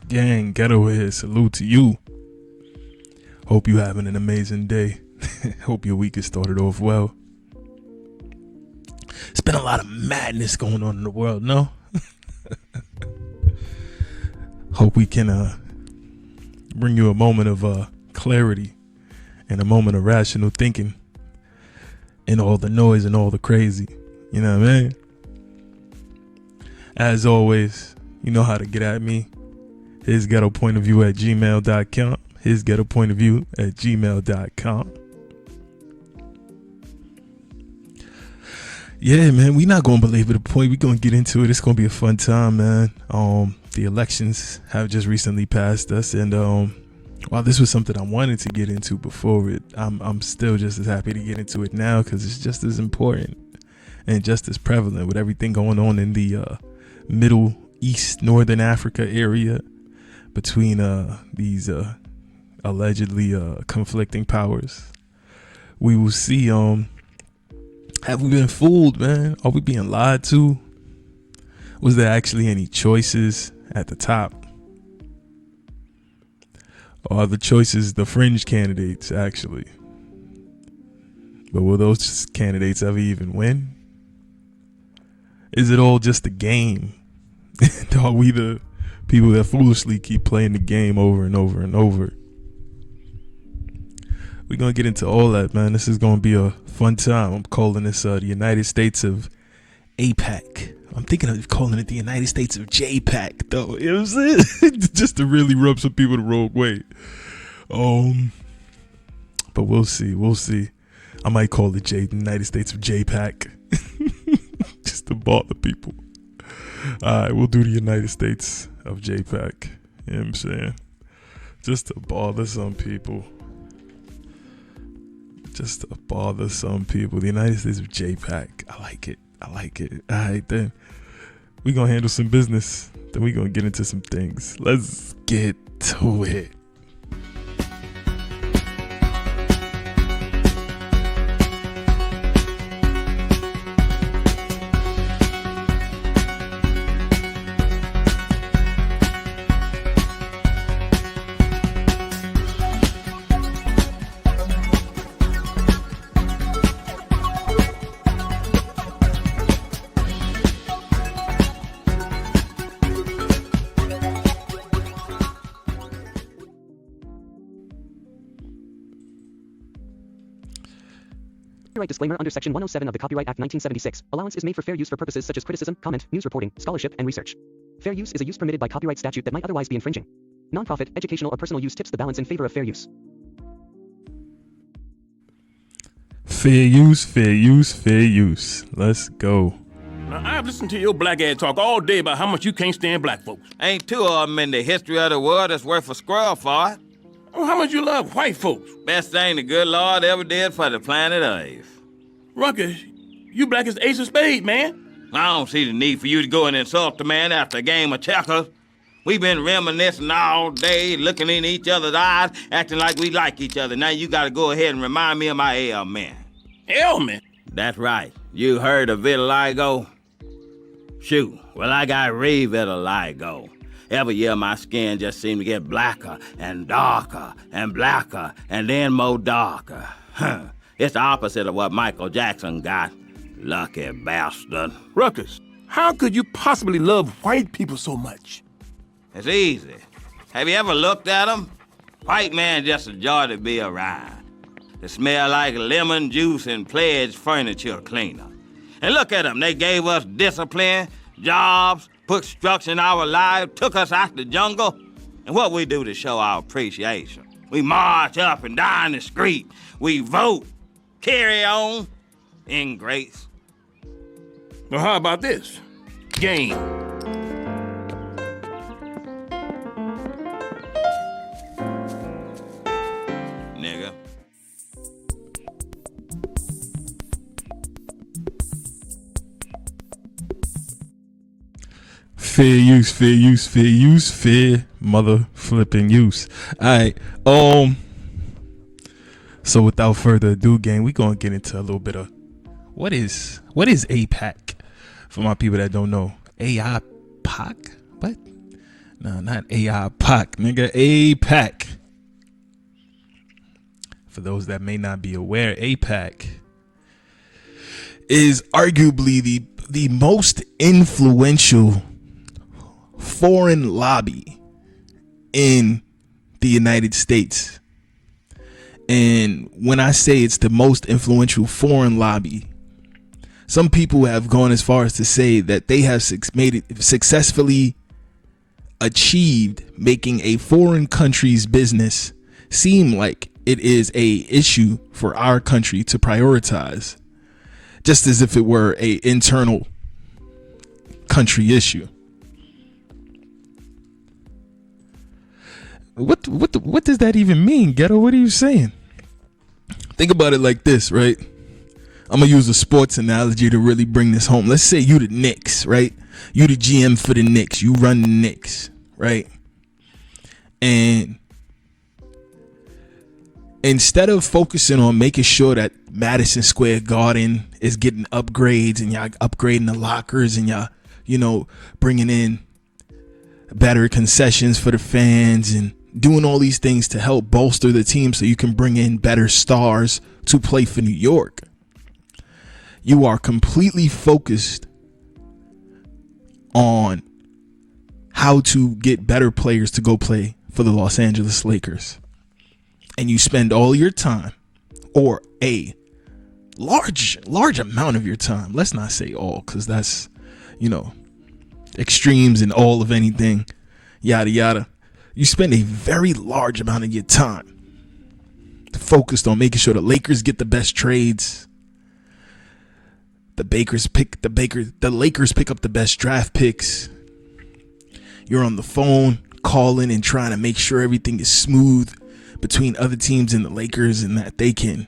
Gang, Ghetto here. Salute to you. Hope you having an amazing day. Hope your week has started off well. It's been a lot of madness going on in the world, no? Hope we can bring you a moment of clarity and a moment of rational thinking in all the noise and all the crazy. You know what I mean? As always, you know how to get at me. His ghetto point of view at gmail.com. His ghetto point of view at gmail.com. Yeah, man, we not gonna belabor the point. We gonna get into it. It's gonna be a fun time, man. The elections have just recently passed us, and while this was something I wanted to get into before it, I'm still just as happy to get into it now because it's just as important and just as prevalent with everything going on in the Middle East, Northern Africa area between these allegedly conflicting powers. We will see. Have we been fooled, man? Are we being lied to? Was there actually any choices at the top? Or are the choices the fringe candidates, actually? But will those candidates ever even win? Is it all just a game? Are we the people that foolishly keep playing the game over and over and over? We're going to get into all that, man. This is going to be a fun time. I'm calling this the United States of AiPAC. I'm thinking of calling it the United States of JAiPAC, though. You know what I'm saying? Just to really rub some people the wrong way. But we'll see. We'll see. I might call it the United States of JAiPAC. Just to bother people. All right, we'll do the United States of JAiPAC. You know what I'm saying? Just to bother some people. Just to bother some people. The United States of JAiPAC. I like it. I like it. All right, then. We're going to handle some business. Then we're going to get into some things. Let's get to it. Copyright disclaimer under Section 107 of the Copyright Act 1976. Allowance is made for fair use for purposes such as criticism, comment, news reporting, scholarship, and research. Fair use is a use permitted by copyright statute that might otherwise be infringing. Nonprofit, educational, or personal use tips the balance in favor of fair use. Fair use, fair use, fair use. Let's go. Now, I've listened to your black ass talk all day about how much you can't stand black folks. Ain't two of them in the history of the world that's worth a squirrel for it. Oh, how much you love white folks. Best thing the good Lord ever did for the planet Earth. Ruckus, you black as ace of spades, man. I don't see the need for you to go and insult the man after a game of checkers. We've been reminiscing all day, looking in each other's eyes, acting like we like each other. Now you gotta go ahead and remind me of my ailment. Ailment? That's right. You heard of vitiligo? Shoot, well, I got re-vitiligo. Every year my skin just seemed to get blacker and darker and blacker and then more darker. It's the opposite of what Michael Jackson got. Lucky bastard. Ruckus, how could you possibly love white people so much? It's easy. Have you ever looked at them? White man just a joy to be around. They smell like lemon juice and pledge furniture cleaner. And look at them, they gave us discipline, jobs, put structure in our lives, took us out the jungle. And what we do to show our appreciation? We march up and down the street. We vote. Carry on. Ingrates. Well, how about this? Game. Nigga. Fair use, fair use, fair use, fair mother flipping use. All right. So without further ado, gang, we gonna get into a little bit of what is AiPAC for my people that don't know. AiPAC? What? No, not AIPAC, nigga. AIPAC. For those that may not be aware, AIPAC is arguably the most influential foreign lobby in the United States. And when I say it's the most influential foreign lobby, some people have gone as far as to say that they have successfully achieved making a foreign country's business seem like it is a issue for our country to prioritize, just as if it were a internal country issue. What does that even mean, Ghetto? What are you saying? Think about it like this, right? I'm gonna use a sports analogy to really bring this home. Let's say you the Knicks, right? You the GM for the Knicks. You run the Knicks, right? And instead of focusing on making sure that Madison Square Garden is getting upgrades and y'all upgrading the lockers and y'all, bringing in better concessions for the fans and doing all these things to help bolster the team so you can bring in better stars to play for New York, you are completely focused on how to get better players to go play for the Los Angeles Lakers. And you spend all your time, or a large amount of your time, let's not say all, because that's, extremes in all of anything, yada yada. You spend a very large amount of your time focused on making sure the Lakers get the best trades. The Lakers pick up the best draft picks. You're on the phone calling and trying to make sure everything is smooth between other teams and the Lakers, and that they can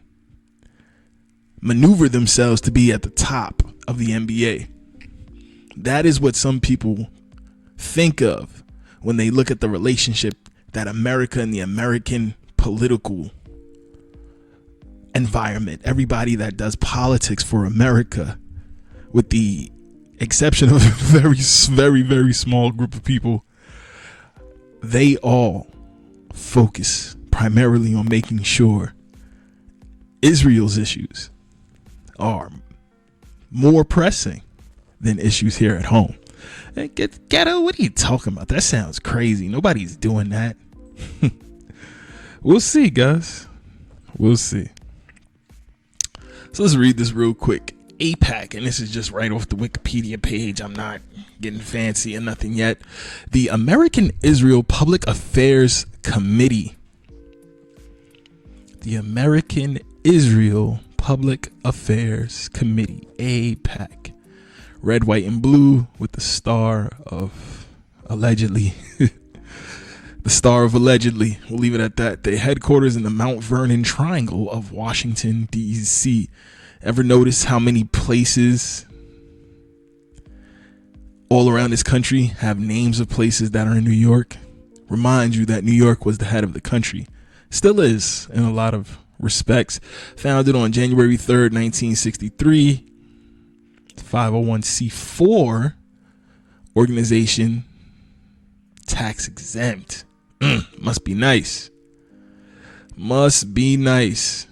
maneuver themselves to be at the top of the NBA. That is what some people think of when they look at the relationship that America and the American political environment, everybody that does politics for America, with the exception of a very, very, very small group of people, they all focus primarily on making sure Israel's issues are more pressing than issues here at home. Hey, Ghetto, what are you talking about? That sounds crazy. Nobody's doing that. We'll see, guys. We'll see. So let's read this real quick. AIPAC, and this is just right off the Wikipedia page. I'm not getting fancy or nothing yet. The American Israel Public Affairs Committee. The American Israel Public Affairs Committee, AIPAC. Red, white, and blue with the star of allegedly. The star of allegedly. We'll leave it at that. The headquarters in the Mount Vernon Triangle of Washington, D.C. Ever notice how many places all around this country have names of places that are in New York? Remind you that New York was the head of the country. Still is in a lot of respects. Founded on January 3rd, 1963. 501c4 organization. Tax exempt. Must be nice. Must be nice.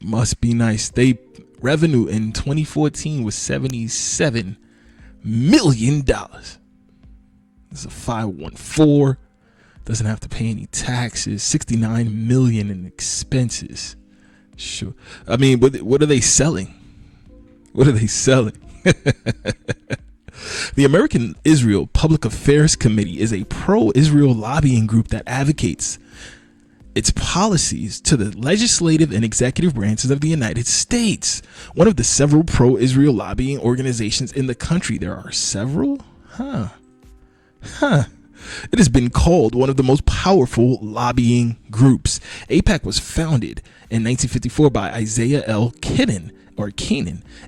Must be nice. They revenue in 2014 was $77 million. This is a 514. Doesn't have to pay any taxes. $69 million in expenses. Sure. I mean, what are they selling? What are they selling? The American Israel Public Affairs Committee is a pro-Israel lobbying group that advocates its policies to the legislative and executive branches of the United States. One of the several pro-Israel lobbying organizations in the country. There are several? Huh. It has been called one of the most powerful lobbying groups. AIPAC was founded in 1954 by Isaiah L. Kenan,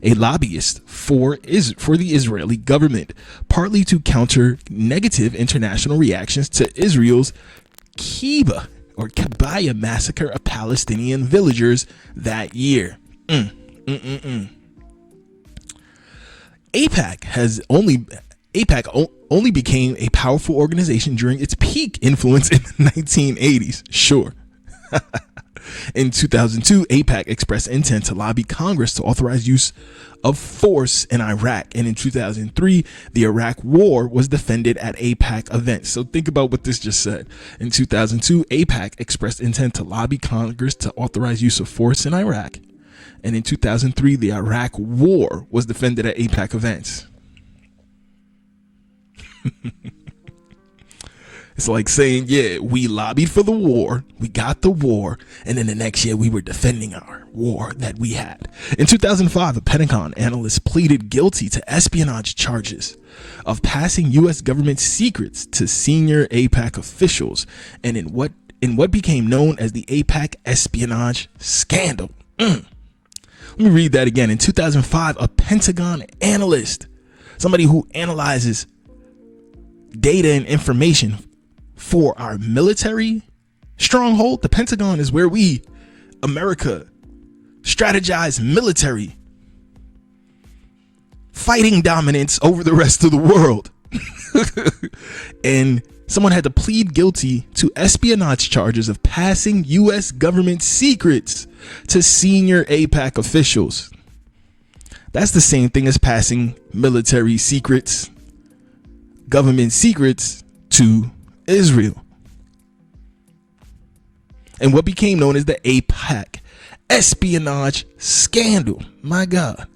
a lobbyist for the Israeli government, partly to counter negative international reactions to Israel's Kibbutz massacre of Palestinian villagers that year. AiPAC only became a powerful organization during its peak influence in the 1980s. Sure. In 2002, AiPAC expressed intent to lobby Congress to authorize use of force in Iraq. And in 2003, the Iraq War was defended at AiPAC events. So think about what this just said. In 2002, AiPAC expressed intent to lobby Congress to authorize use of force in Iraq. And in 2003, the Iraq War was defended at AiPAC events. It's like saying, yeah, we lobbied for the war, we got the war, and then the next year we were defending our war that we had. In 2005, a Pentagon analyst pleaded guilty to espionage charges of passing U.S. government secrets to senior AiPAC officials, and in what became known as the AiPAC espionage scandal. Let me read that again. In 2005, a Pentagon analyst, somebody who analyzes data and information for our military stronghold. The Pentagon is where we, America, strategize military fighting dominance over the rest of the world. And someone had to plead guilty to espionage charges of passing U.S. government secrets to senior AiPAC officials. That's the same thing as passing military secrets, government secrets to Israel. And what became known as the AiPAC espionage scandal. My God.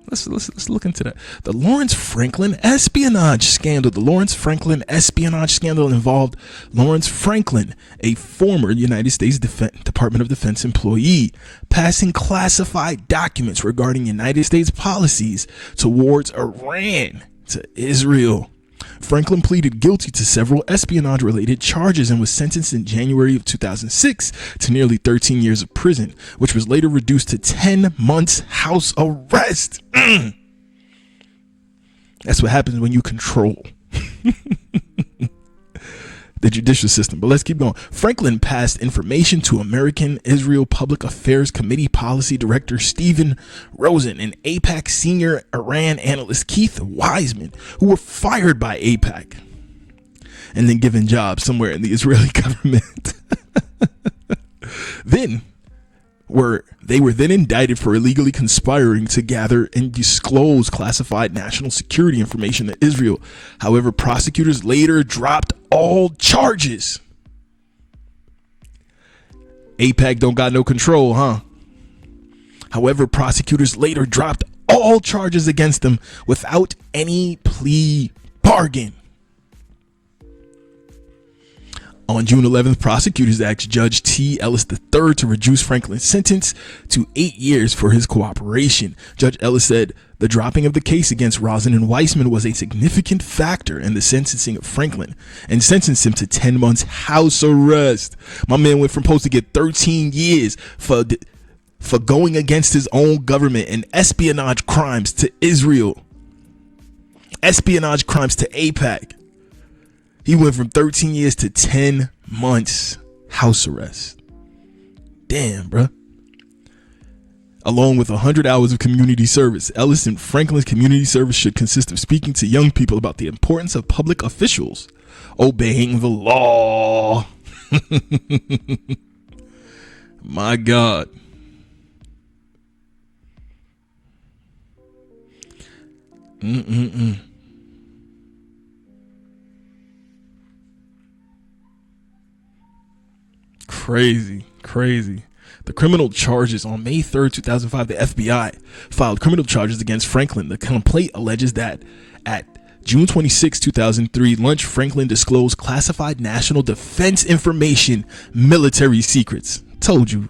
Let's look into that. The Lawrence Franklin espionage scandal. The Lawrence Franklin espionage scandal involved Lawrence Franklin, a former United States Department of Defense employee, passing classified documents regarding United States policies towards Iran to Israel. Franklin pleaded guilty to several espionage-related charges and was sentenced in January of 2006 to nearly 13 years of prison, which was later reduced to 10 months house arrest. That's what happens when you control the judicial system. But let's keep going. Franklin passed information to American Israel Public Affairs Committee Policy Director Stephen Rosen and AiPAC senior Iran analyst Keith Wiseman, who were fired by AiPAC and then given jobs somewhere in the Israeli government. They were then indicted for illegally conspiring to gather and disclose classified national security information to Israel. However, prosecutors later dropped all charges. AiPAC don't got no control, huh? However, prosecutors later dropped all charges against them without any plea bargain. On June 11th, prosecutors asked Judge T. Ellis III to reduce Franklin's sentence to 8 years for his cooperation. Judge Ellis said the dropping of the case against Rosen and Weissman was a significant factor in the sentencing of Franklin and sentenced him to 10 months house arrest. My man went from supposed to get 13 years for going against his own government and espionage crimes to Israel. Espionage crimes to AiPAC. He went from 13 years to 10 months house arrest. Damn, bruh. Along with 100 hours of community service, Ellis and Franklin's community service should consist of speaking to young people about the importance of public officials obeying the law. My God. Crazy. The criminal charges on May 3rd, 2005, the FBI filed criminal charges against Franklin. The complaint alleges that at June 26, 2003, lunch, Franklin disclosed classified national defense information, military secrets. Told you.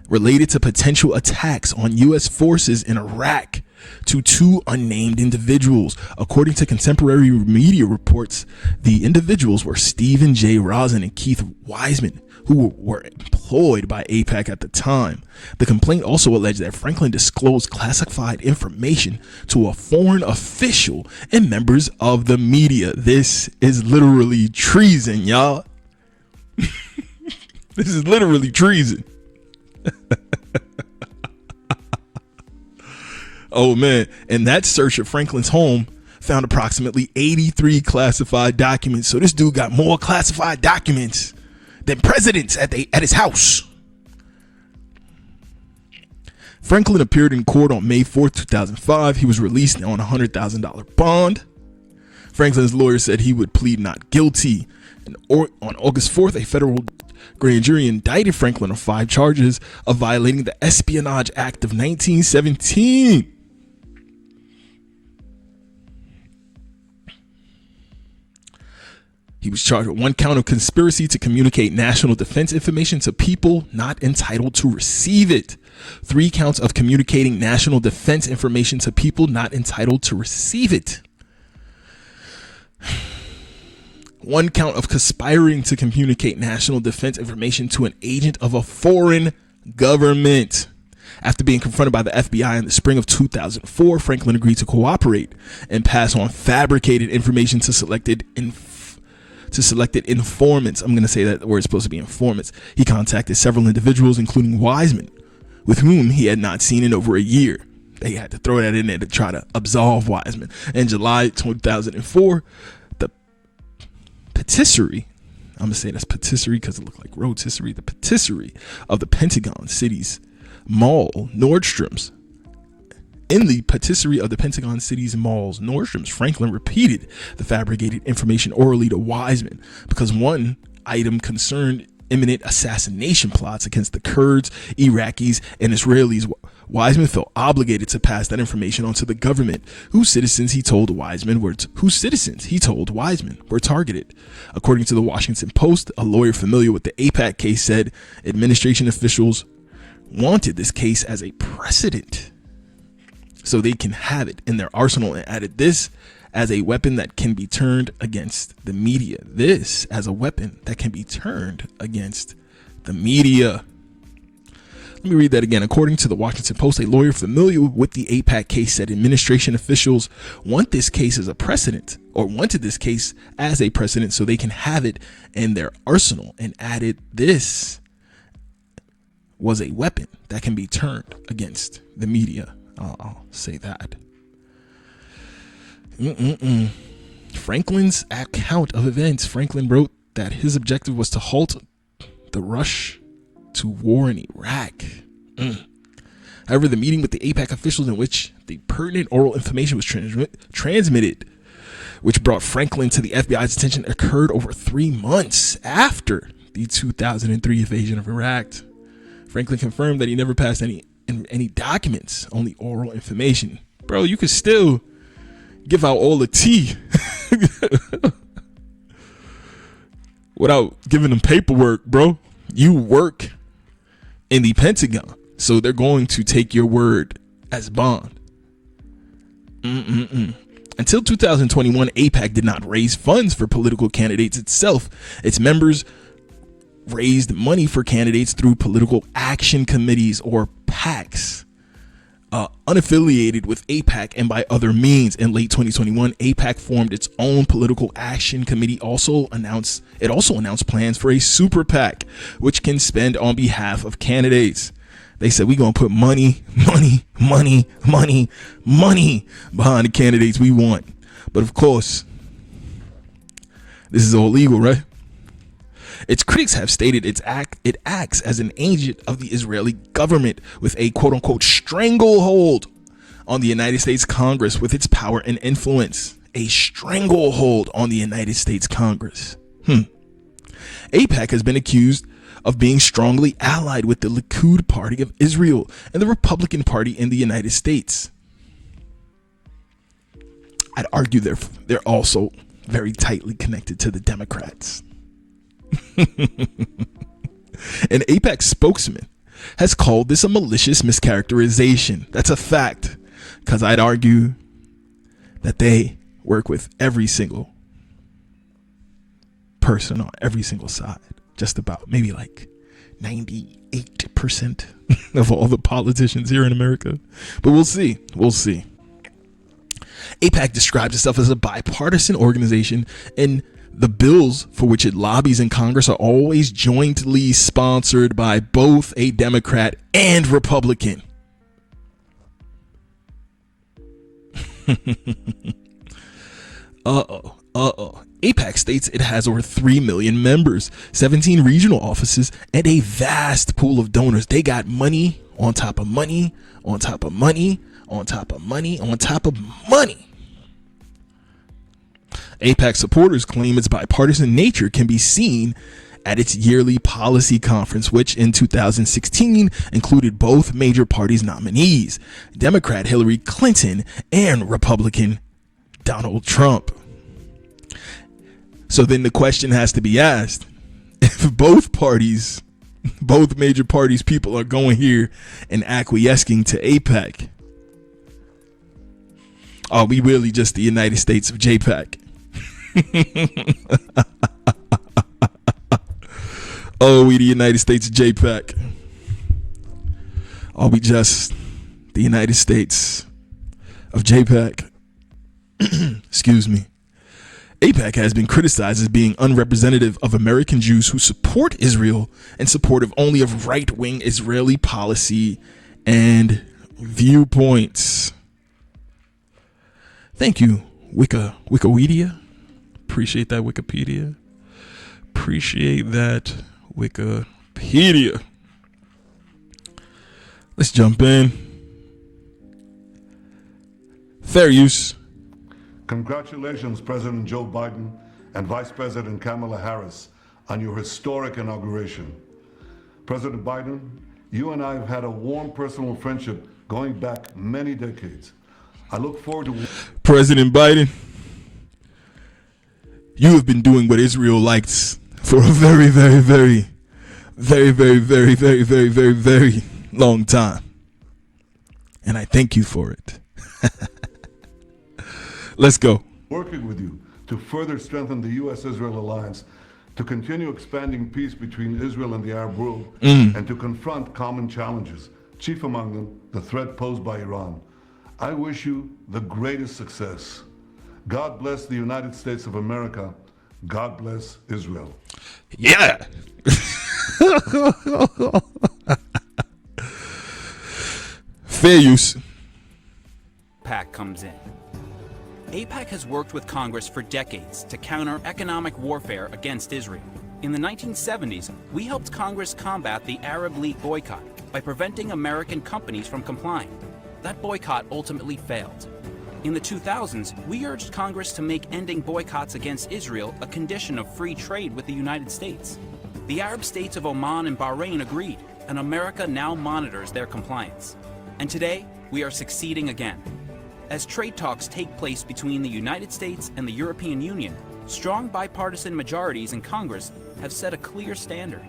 Related to potential attacks on U.S. forces in Iraq to two unnamed individuals. According to contemporary media reports, the individuals were Stephen J. Rosen and Keith Wiseman, who were employed by AiPAC at the time. The complaint also alleged that Franklin disclosed classified information to a foreign official and members of the media. This is literally treason, y'all. This is literally treason. Oh man, and that search at Franklin's home found approximately 83 classified documents. So this dude got more classified documents than presidents at his house. Franklin appeared in court on May 4th, 2005. He was released on a $100,000 bond. Franklin's lawyer said he would plead not guilty. And on August 4th, a federal grand jury indicted Franklin on 5 charges of violating the Espionage Act of 1917. He was charged with 1 count of conspiracy to communicate national defense information to people not entitled to receive it. 3 counts of communicating national defense information to people not entitled to receive it. 1 count of conspiring to communicate national defense information to an agent of a foreign government. After being confronted by the FBI in the spring of 2004, Franklin agreed to cooperate and pass on fabricated information to selected informants. I'm going to say that the word is supposed to be informants. He contacted several individuals, including Wiseman, with whom he had not seen in over a year. They had to throw that in there to try to absolve Wiseman. In July 2004, the patisserie, I'm going to say that's patisserie because it looked like rotisserie, the patisserie of the Pentagon City's mall, Nordstrom's. In the patisserie of the Pentagon City's malls, Nordstrom's, Franklin repeated the fabricated information orally to Wiseman because one item concerned imminent assassination plots against the Kurds, Iraqis, and Israelis. Wiseman felt obligated to pass that information on to the government, whose citizens he told Wiseman were targeted. According to the Washington Post, a lawyer familiar with the JAiPAC case said administration officials wanted this case as a precedent so they can have it in their arsenal, and added this as a weapon that can be turned against the media. This as a weapon that can be turned against the media. Let me read that again. According to the Washington Post, a lawyer familiar with the JAiPAC case said administration officials want this case as a precedent, or wanted this case as a precedent so they can have it in their arsenal, and added this was a weapon that can be turned against the media. I'll say that. Franklin's account of events. Franklin wrote that his objective was to halt the rush to war in Iraq. However, the meeting with the JAiPAC officials in which the pertinent oral information was transmitted, which brought Franklin to the FBI's attention, occurred over 3 months after the 2003 invasion of Iraq. Franklin confirmed that he never passed any documents, only oral information. Bro, you could still give out all the tea without giving them paperwork, bro. You work in the Pentagon, so they're going to take your word as bond. Until 2021, JAiPAC did not raise funds for political candidates itself. Its members raised money for candidates through political action committees, or PACs, unaffiliated with JAiPAC and by other means. In late 2021, JAiPAC formed its own political action committee. It also announced plans for a super PAC, which can spend on behalf of candidates. They said, we're going to put money behind the candidates we want. But of course, this is all legal, right? Its critics have stated it acts as an agent of the Israeli government with a quote-unquote stranglehold on the United States Congress with its power and influence. A stranglehold on the United States Congress. JAiPAC has been accused of being strongly allied with the Likud Party of Israel and the Republican Party in the United States. I'd argue they're also very tightly connected to the Democrats. An JAiPAC spokesman has called this a malicious mischaracterization. That's a fact, because I'd argue that they work with every single person on every single side. Just about, maybe like 98% of all the politicians here in America. But we'll see. JAiPAC describes itself as a bipartisan organization, and the bills for which it lobbies in Congress are always jointly sponsored by both a Democrat and Republican. AiPAC states it has over 3 million members, 17 regional offices, and a vast pool of donors. They got money on top of money, on top of money, on top of money, on top of money. AiPAC supporters claim its bipartisan nature can be seen at its yearly policy conference, which in 2016 included both major parties' nominees, Democrat Hillary Clinton and Republican Donald Trump. So then the question has to be asked, if both major parties' people are going here and acquiescing to AiPAC, are we really just the United States of JAiPAC? Oh, we the United States of JAiPAC. Are we just the United States of JAiPAC? Excuse me. AiPAC has been criticized as being unrepresentative of American Jews who support Israel and supportive only of right-wing Israeli policy and viewpoints. Thank you, Wikipedia. Appreciate that, Wikipedia. Appreciate that, Wikipedia. Let's jump in. Fair use. Congratulations, President Joe Biden and Vice President Kamala Harris, on your historic inauguration. President Biden, you and I have had a warm personal friendship going back many decades. I look forward to... President Biden, you have been doing what Israel likes for a very, very, very, very, very, very, very, very, very, very long time. And I thank you for it. Let's go. Working with you to further strengthen the U.S.-Israel alliance, to continue expanding peace between Israel and the Arab world, and to confront common challenges, chief among them the threat posed by Iran. I wish you the greatest success. God bless the United States of America. God bless Israel. Yeah. Fair use. AiPAC comes in. AiPAC has worked with Congress for decades to counter economic warfare against Israel. In the 1970s, we helped Congress combat the Arab League boycott by preventing American companies from complying. That boycott ultimately failed. In the 2000s, we urged Congress to make ending boycotts against Israel a condition of free trade with the United States. The Arab states of Oman and Bahrain agreed, and America now monitors their compliance. And today, we are succeeding again. As trade talks take place between the United States and the European Union, strong bipartisan majorities in Congress have set a clear standard.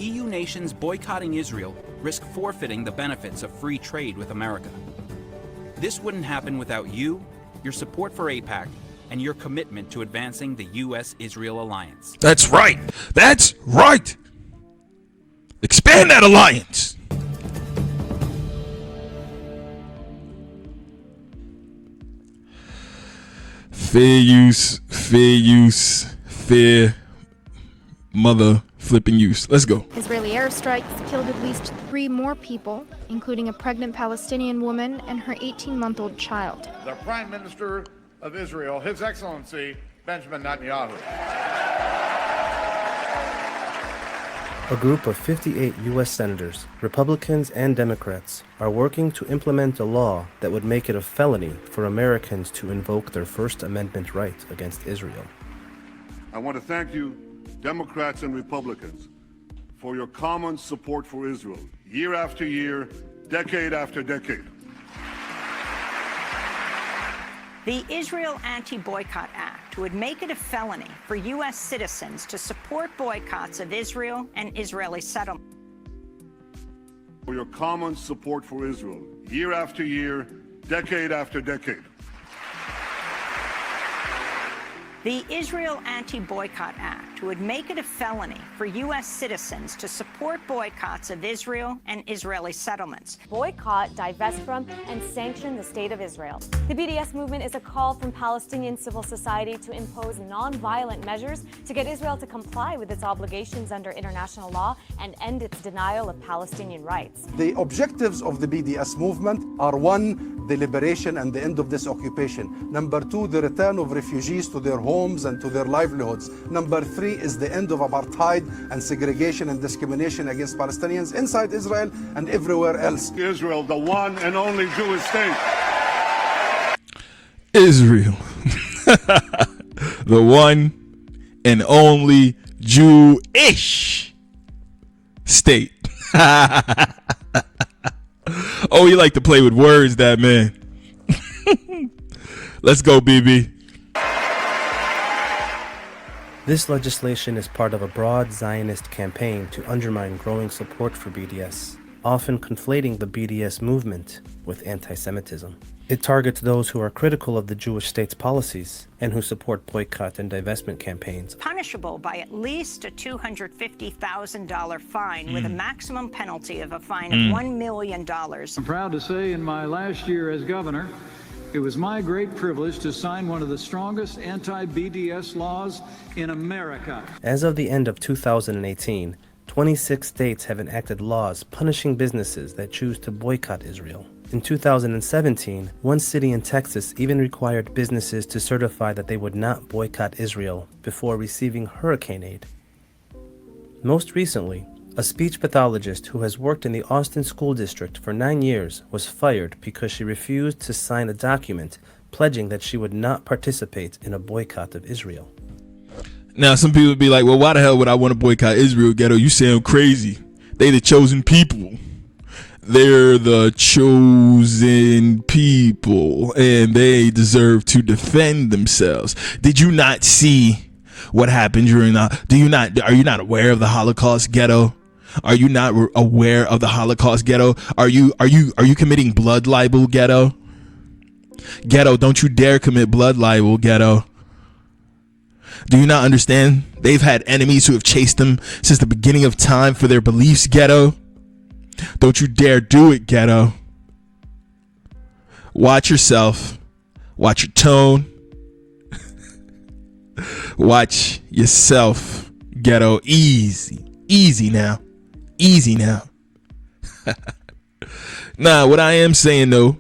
EU nations boycotting Israel risk forfeiting the benefits of free trade with America. This wouldn't happen without you, your support for AiPAC, and your commitment to advancing the U.S.-Israel alliance. That's right. That's right. Expand that alliance. Fair use, fair mother flipping use. Let's go. Israeli airstrikes killed at least 3 more people, including a pregnant Palestinian woman and her 18-month-old child. The Prime Minister of Israel, His Excellency Benjamin Netanyahu. A group of 58 U.S. senators, Republicans and Democrats, are working to implement a law that would make it a felony for Americans to invoke their First Amendment right against Israel. I want to thank you, Democrats and Republicans, for your common support for Israel, year after year, decade after decade. The Israel Anti-Boycott Act would make it a felony for U.S. citizens to support boycotts of Israel and Israeli settlements. For your common support for Israel, year after year, decade after decade. The Israel Anti-Boycott Act Act would make it a felony for U.S. citizens to support boycotts of Israel and Israeli settlements. Boycott, divest from, and sanction the State of Israel. The BDS movement is a call from Palestinian civil society to impose non-violent measures to get Israel to comply with its obligations under international law and end its denial of Palestinian rights. The objectives of the BDS movement are: one, the liberation and the end of this occupation; number two, the return of refugees to their homes and to their livelihoods; number three is the end of apartheid and segregation and discrimination against Palestinians inside Israel and everywhere else. Israel, the one and only Jewish state. Israel, the one and only Jewish state. Oh, you like to play with words, that man. Let's go, BB. This legislation is part of a broad Zionist campaign to undermine growing support for BDS, often conflating the BDS movement with anti-Semitism. It targets those who are critical of the Jewish state's policies and who support boycott and divestment campaigns. Punishable by at least a $250,000 fine with a maximum penalty of a fine of $1 million. I'm proud to say in my last year as governor, it was my great privilege to sign one of the strongest anti-BDS laws in America. As of the end of 2018, 26 states have enacted laws punishing businesses that choose to boycott Israel. In 2017, one city in Texas even required businesses to certify that they would not boycott Israel before receiving hurricane aid. Most recently, a speech pathologist who has worked in the Austin School District for 9 years was fired because she refused to sign a document pledging that she would not participate in a boycott of Israel. Now, some people would be like, well, why the hell would I want to boycott Israel, Ghetto? You sound crazy. They the chosen people. They're the chosen people, and they deserve to defend themselves. Did you not see what happened during the? Are you not aware of the Holocaust, Ghetto? Are you not aware of the Holocaust, Ghetto? Are you committing blood libel, Ghetto? Ghetto, don't you dare commit blood libel, Ghetto. Do you not understand? They've had enemies who have chased them since the beginning of time for their beliefs, Ghetto. Don't you dare do it, Ghetto. Watch yourself. Watch your tone. Watch yourself, Ghetto. Easy now. Easy now. Nah, what I am saying though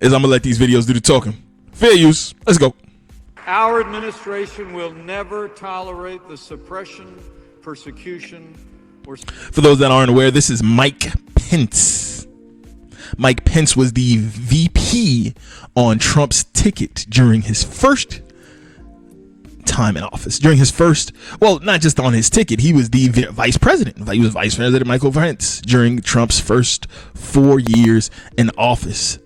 is I'm gonna let these videos do the talking. Fair use. Let's go. Our administration will never tolerate the suppression, persecution, or... For those that aren't aware, this is Mike Pence. Mike Pence was the VP on Trump's ticket during his first time in office. During his first, well, not just on his ticket, he was the vice president. He was Vice President Michael Pence during Trump's first 4 years in office.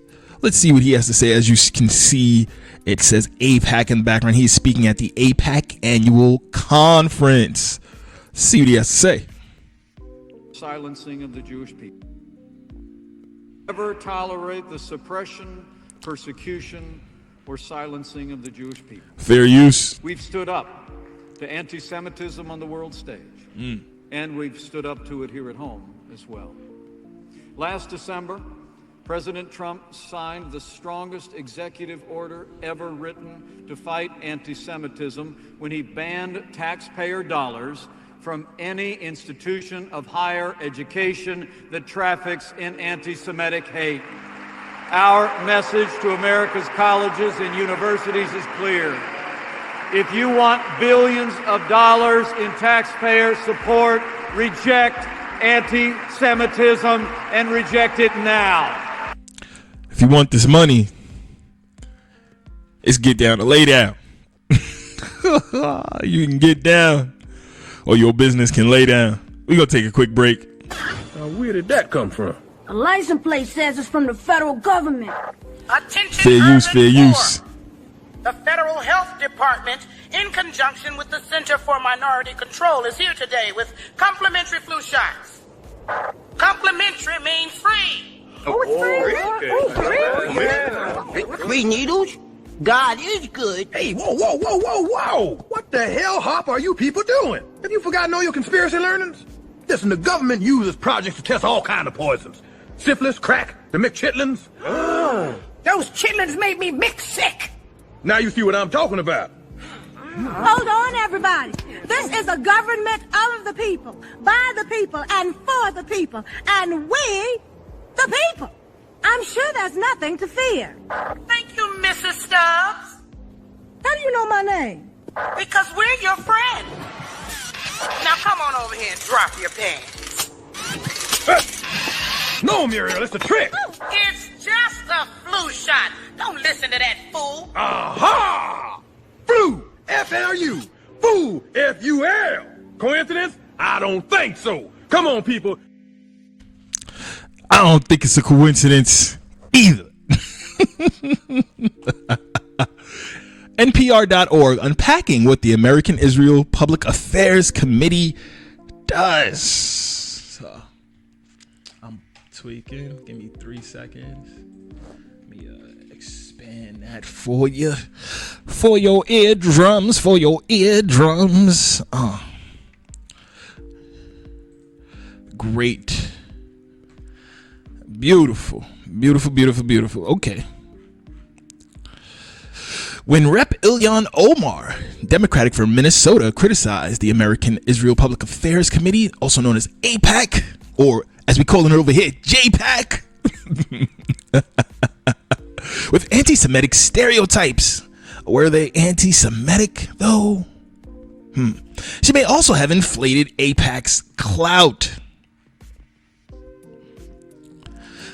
Let's see what he has to say. As you can see, it says AiPAC in the background. He's speaking at the AiPAC annual conference. Let's see what he has to say. Silencing of the Jewish people. Never tolerate the suppression, persecution, or silencing of the Jewish people. Fair use. We've stood up to anti-Semitism on the world stage, and we've stood up to it here at home as well. Last December, President Trump signed the strongest executive order ever written to fight anti-Semitism when he banned taxpayer dollars from any institution of higher education that traffics in anti-Semitic hate. Our message to America's colleges and universities is clear. If you want billions of dollars in taxpayer support, reject anti-Semitism and reject it now. If you want this money, it's get down to lay down. You can get down, or your business can lay down. We're going to take a quick break. Where did that come from? A license plate says it's from the federal government. Attention, fair use, fair use. The Federal Health Department, in conjunction with the Center for Minority Control, is here today with complimentary flu shots. Complimentary means free. Oh, it's free? Free needles? God is good. Hey, whoa. What the hell, Hop, are you people doing? Have you forgotten all your conspiracy learnings? Listen, the government uses projects to test all kinds of poisons. Syphilis, crack, the McChitlins. Those chitlins made me mix sick. Now you see what I'm talking about. Hold on, everybody. This is a government of the people, by the people, and for the people. And we, the people. I'm sure there's nothing to fear. Thank you, Mrs. Stubbs. How do you know my name? Because we're your friend. Now come on over here and drop your pants. No, Muriel, it's a trick. It's just a flu shot. Don't listen to that fool. Aha! Flu! F-L-U! Fool! F-U-L! Coincidence? I don't think so. Come on, people. I don't think it's a coincidence either. NPR.org unpacking what the American Israel Public Affairs Committee does. So, I'm tweaking. Give me 3 seconds. Let me expand that for you. For your eardrums. Great. Beautiful. Okay. When Rep. Ilhan Omar, Democratic from Minnesota, criticized the American Israel Public Affairs Committee, also known as AIPAC, or as we call it over here, JAiPAC, with anti-Semitic stereotypes. Were they anti-Semitic, though? She may also have inflated AIPAC's clout.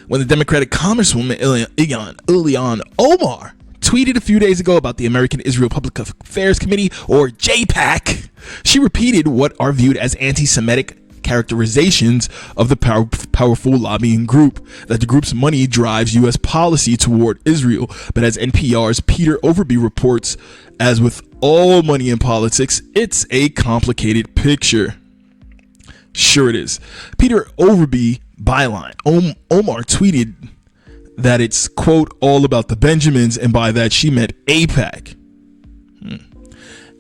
When the Democratic Congresswoman Ilhan Omar tweeted a few days ago about the American Israel Public Affairs Committee, or JAiPAC, she repeated what are viewed as anti-Semitic characterizations of the powerful lobbying group, that the group's money drives U.S. policy toward Israel. But as NPR's Peter Overby reports, as with all money in politics, it's a complicated picture. Sure it is. Peter Overby byline. Omar tweeted that it's, quote, all about the Benjamins, and by that she meant AIPAC.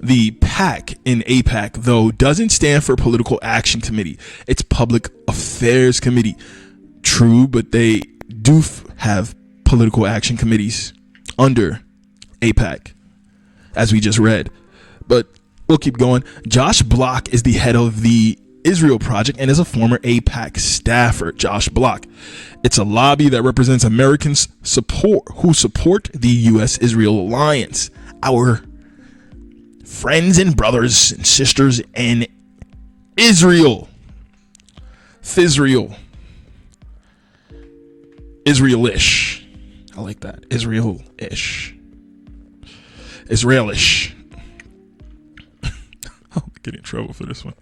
The PAC in AIPAC, though, doesn't stand for Political Action Committee. It's Public Affairs Committee. True, but they do have political action committees under AIPAC, as we just read. But we'll keep going. Josh Block is the head of the Israel Project and is a former AIPAC staffer. Josh Block. It's a lobby that represents Americans who support the U.S.-Israel alliance. Our friends and brothers and sisters in Israel. Fizreal. Israelish. I like that. Israelish. Israelish. I'll get in trouble for this one.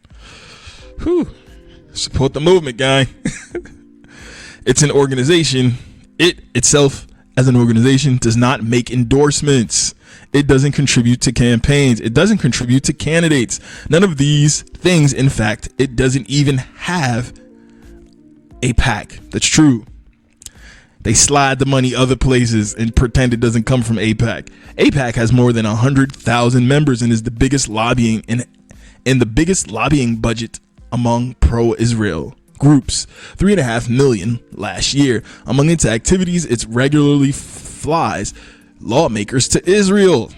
Whew. Support the movement, guy. It's an organization. It itself, as an organization, does not make endorsements. It doesn't contribute to campaigns. It doesn't contribute to candidates. None of these things. In fact, it doesn't even have a PAC. That's true. They slide the money other places and pretend it doesn't come from AIPAC. AIPAC has more than 100,000 members and is the biggest lobbying in the biggest lobbying budget among pro-Israel groups, $3.5 million last year. Among its activities, it regularly flies lawmakers to Israel.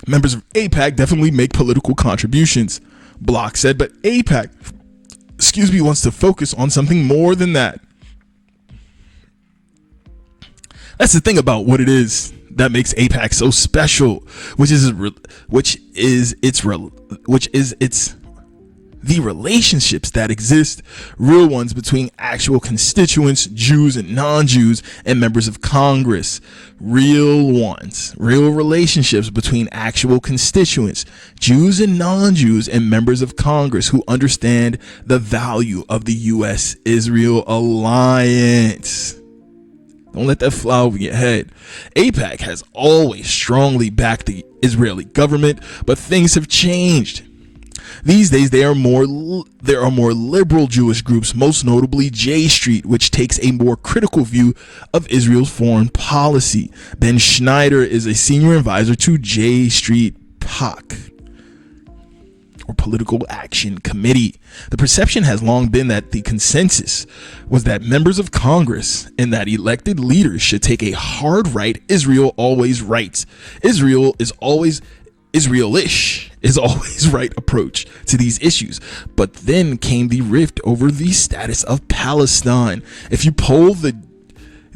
Members of AIPAC definitely make political contributions, Block said, but AIPAC, wants to focus on something more than that. That's the thing about what it is that makes AIPAC so special, which is the relationships that exist, real ones between actual constituents, Jews and non-Jews, and members of Congress. Real ones, real relationships between actual constituents, Jews and non-Jews, and members of Congress who understand the value of the U.S.-Israel alliance. Don't let that fly over your head. AIPAC has always strongly backed the Israeli government, but things have changed. These days, there are more liberal Jewish groups, most notably J Street, which takes a more critical view of Israel's foreign policy. Ben Schneider is a senior advisor to JAiPAC, or Political Action Committee. The perception has long been that the consensus was that members of Congress and that elected leaders should take a hard right, Israel always right. Israel is always Israelish is always right approach to these issues. But then came the rift over the status of Palestine. If you poll the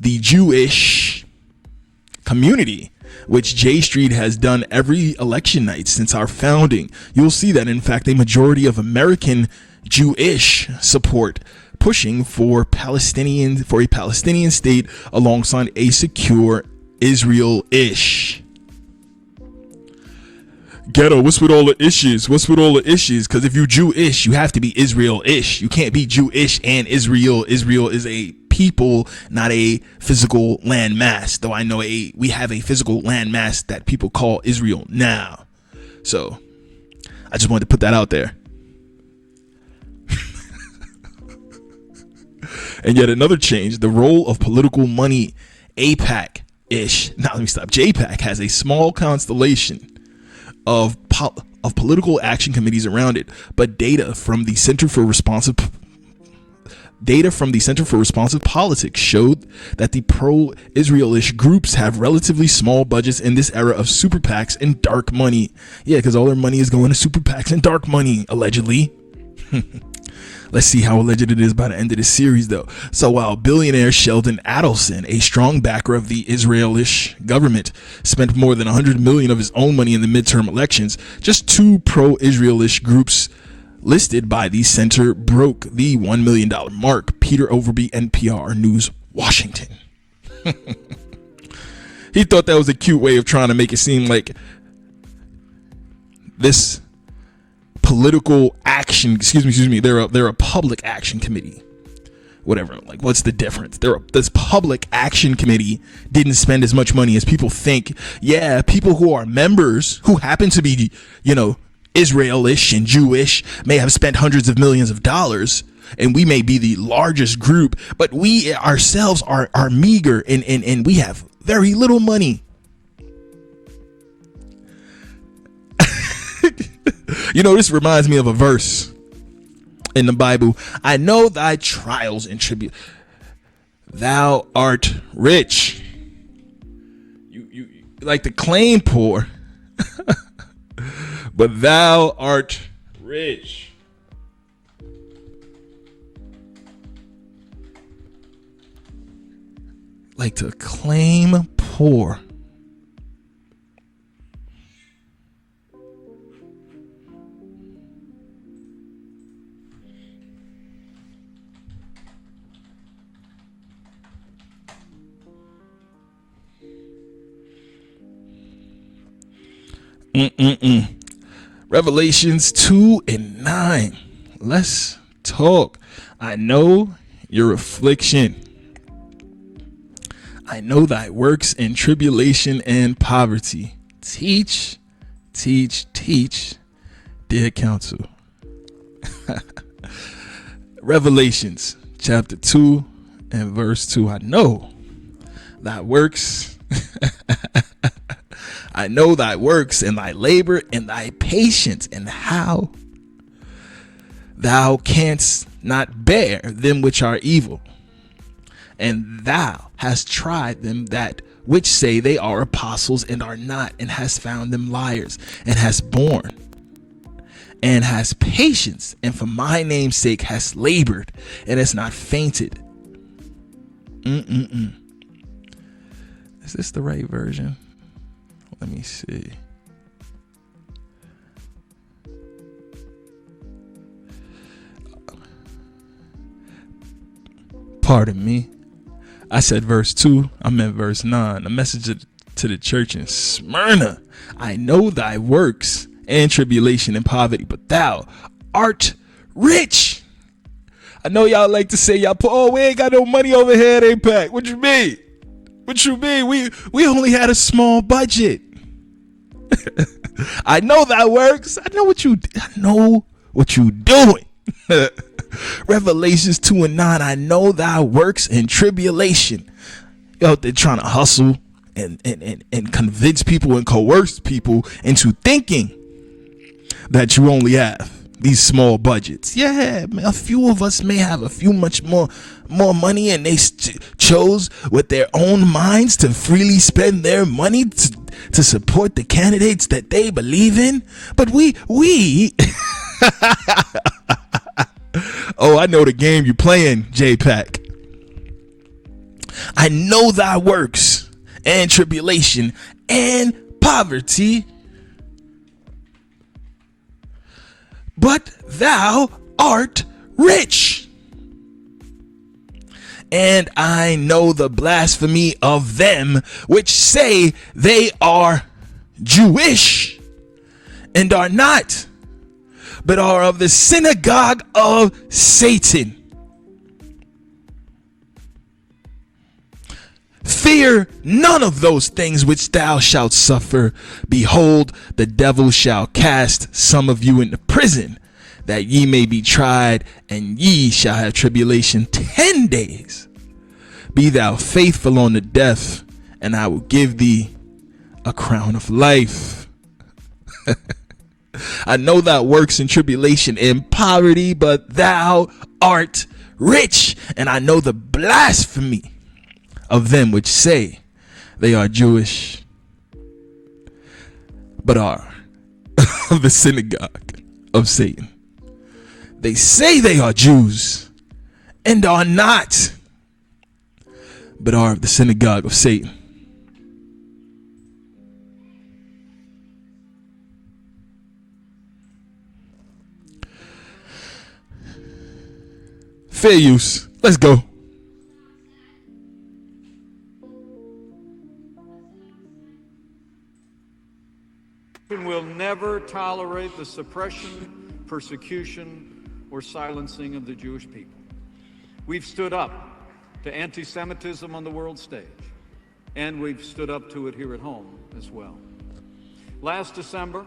Jewish community, which J Street has done every election night since our founding, you'll see that in fact a majority of American Jewish support pushing for a Palestinian state alongside a secure Israel-ish. Ghetto, what's with all the issues? Because if you're Jewish, you have to be Israel-ish. You can't be Jewish and Israel. Israel is a people, not a physical landmass. Though I know we have a physical landmass that people call Israel now. So I just wanted to put that out there. And yet another change, the role of political money, AIPAC-ish. Now let me stop. JAiPAC has a small constellation of political action committees around it, but data from the Center for Responsive Politics showed that the pro-Israelish groups have relatively small budgets in this era of super PACs and dark money. Yeah, because all their money is going to super PACs and dark money, allegedly. Let's see how alleged it is by the end of this series, though. So while billionaire Sheldon Adelson, a strong backer of the Israelish government, spent more than $100 million of his own money in the midterm elections, just two pro-Israelish groups listed by the center broke the $1 million mark. Peter Overby, NPR News, Washington. He thought that was a cute way of trying to make it seem like this political action, they're a public action committee, whatever. Like, what's the difference? This public action committee didn't spend as much money as people think. Yeah, people who are members who happen to be, Israelish and Jewish may have spent hundreds of millions of dollars, and we may be the largest group, but we ourselves are meager and we have very little money. This reminds me of a verse in the Bible. I know thy trials and tribulations. Thou art rich. You like to claim poor, but thou art rich. Like to claim poor. Revelations 2:9. Let's talk. I know your affliction. I know thy works in tribulation and poverty. Teach, dear counsel. Revelations chapter 2 and verse 2. I know thy works. I know thy works and thy labor and thy patience, and how thou canst not bear them which are evil. And thou hast tried them that which say they are apostles and are not, and hast found them liars, and hast borne and hast patience, and for my name's sake hast labored and hast not fainted. Is this the right version? Let me see. Pardon me. I said verse 2. I meant verse 9. A message to the church in Smyrna. I know thy works and tribulation and poverty, but thou art rich. I know y'all like to say we ain't got no money over here at AIPAC. What you mean? What you mean? We only had a small budget. I know that works. I know what you doing. Revelations 2:9. I know that works in tribulation. You're out there trying to hustle and convince people and coerce people into thinking that you only have these small budgets. Yeah, a few of us may have a few much more money, and they chose with their own minds to freely spend their money to support the candidates that they believe in. But we oh, I know the game you're playing, JAiPAC. I know thy works and tribulation and poverty, but thou art rich. And I know the blasphemy of them which say they are Jewish and are not, but are of the synagogue of Satan. Fear none of those things which thou shalt suffer. Behold, the devil shall cast some of you into prison, that ye may be tried, and ye shall have tribulation 10 days. Be thou faithful unto death, and I will give thee a crown of life. I know thou works in tribulation and poverty, but thou art rich. And I know the blasphemy of them which say they are Jewish, but are of the synagogue of Satan. They say they are Jews and are not, but are of the synagogue of Satan. Fair use. Let's go. Will never tolerate the suppression, persecution, or silencing of the Jewish people. We've stood up to anti-Semitism on the world stage, and we've stood up to it here at home as well. Last December,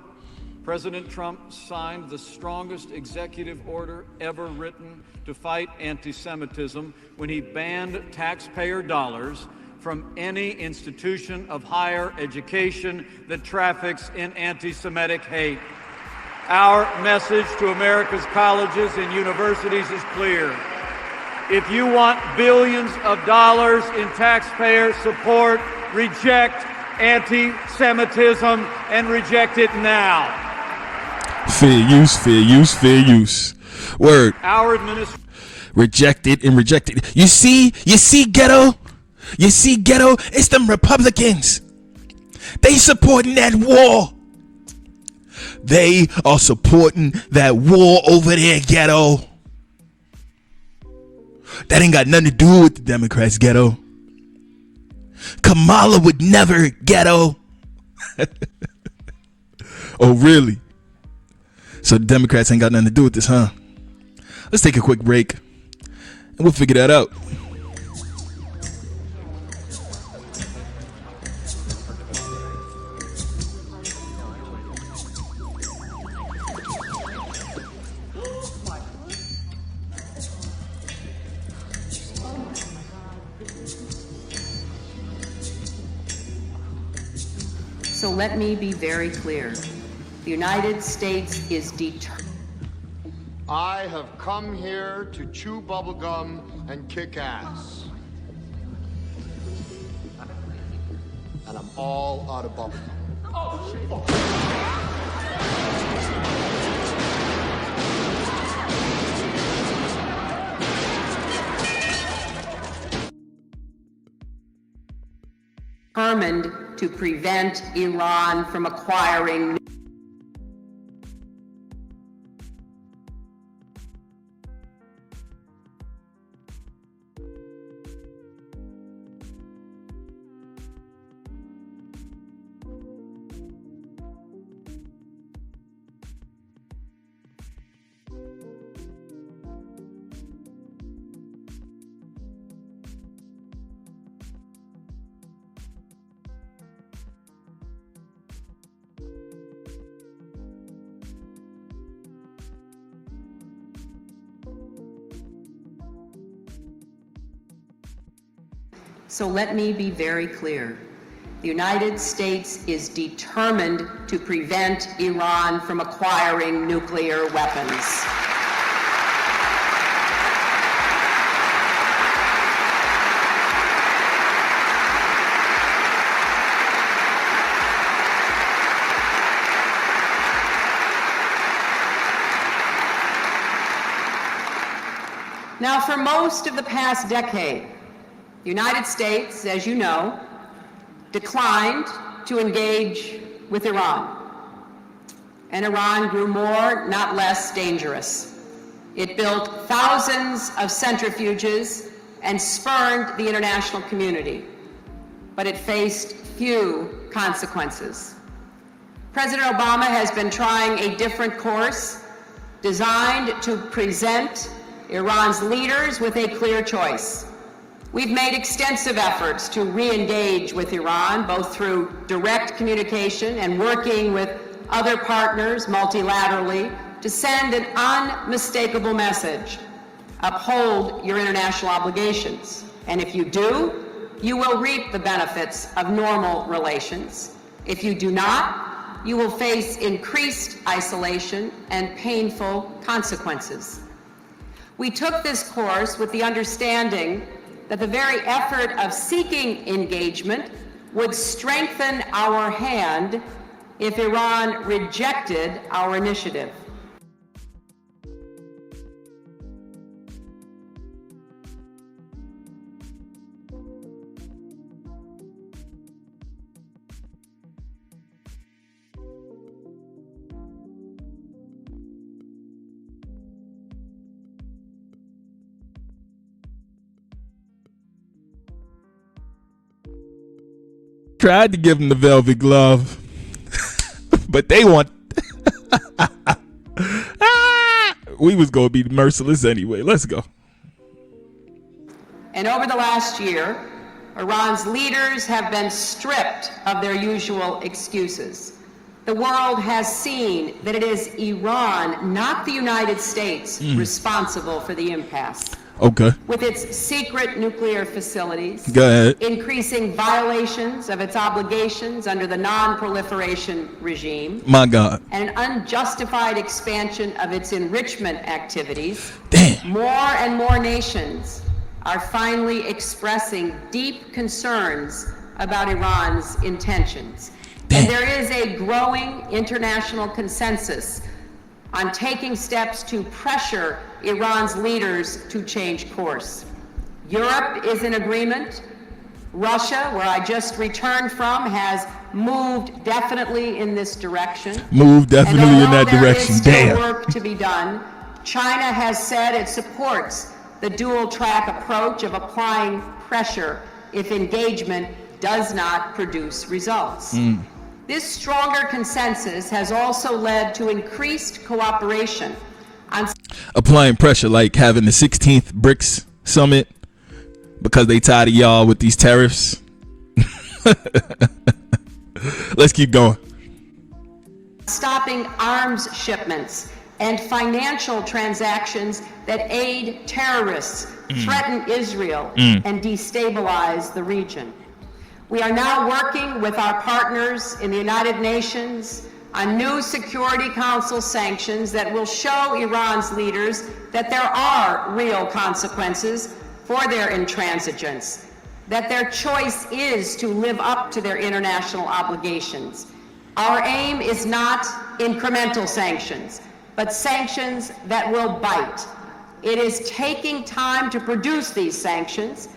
President Trump signed the strongest executive order ever written to fight anti-Semitism when he banned taxpayer dollars from any institution of higher education that traffics in anti-Semitic hate. Our message to America's colleges and universities is clear. If you want billions of dollars in taxpayer support, reject anti-Semitism and reject it now. Fair use, fair use, fair use. Word. Our administration. Reject it and reject it. You see, Ghetto? You see, Ghetto? It's them Republicans. They supporting that war. They are supporting that war over there, Ghetto. That ain't got nothing to do with the Democrats, Ghetto. Kamala would never, Ghetto. Oh, really? So the Democrats ain't got nothing to do with this, huh? Let's take a quick break, and we'll figure that out. So let me be very clear. The United States is determined. I have come here to chew bubblegum and kick ass. And I'm all out of bubblegum. Determined to prevent Iran from acquiring So let me be very clear. The United States is determined to prevent Iran from acquiring nuclear weapons. Now, for most of the past decade, the United States, as you know, declined to engage with Iran. And Iran grew more, not less, dangerous. It built thousands of centrifuges and spurned the international community. But it faced few consequences. President Obama has been trying a different course designed to present Iran's leaders with a clear choice. We've made extensive efforts to re-engage with Iran, both through direct communication and working with other partners multilaterally to send an unmistakable message. Uphold your international obligations. And if you do, you will reap the benefits of normal relations. If you do not, you will face increased isolation and painful consequences. We took this course with the understanding that the very effort of seeking engagement would strengthen our hand if Iran rejected our initiative. Tried to give them the velvet glove, but they want. We was gonna be merciless anyway. Let's go. And over the last year, Iran's leaders have been stripped of their usual excuses. The world has seen that it is Iran, not the United States, responsible for the impasse. Okay. With its secret nuclear facilities, Go ahead. increasing violations of its obligations under the non-proliferation regime, My God. and an unjustified expansion of its enrichment activities, Damn. more and more nations are finally expressing deep concerns about Iran's intentions. Damn. And there is a growing international consensus on taking steps to pressure Iran's leaders to change course. Europe is in agreement. Russia, where I just returned from, has moved definitely in this direction. Move definitely And in that although direction. There is still Damn. work to be done. China has said it supports the dual-track approach of applying pressure if engagement does not produce results. This stronger consensus has also led to increased cooperation on Applying pressure, like having the 16th BRICS summit because they tired of y'all with these tariffs. Let's keep going. stopping arms shipments and financial transactions that aid terrorists, threaten Israel, and destabilize the region. We are now working with our partners in the United Nations on new Security Council sanctions that will show Iran's leaders that there are real consequences for their intransigence, that their choice is to live up to their international obligations. Our aim is not incremental sanctions, but sanctions that will bite. It is taking time to produce these sanctions,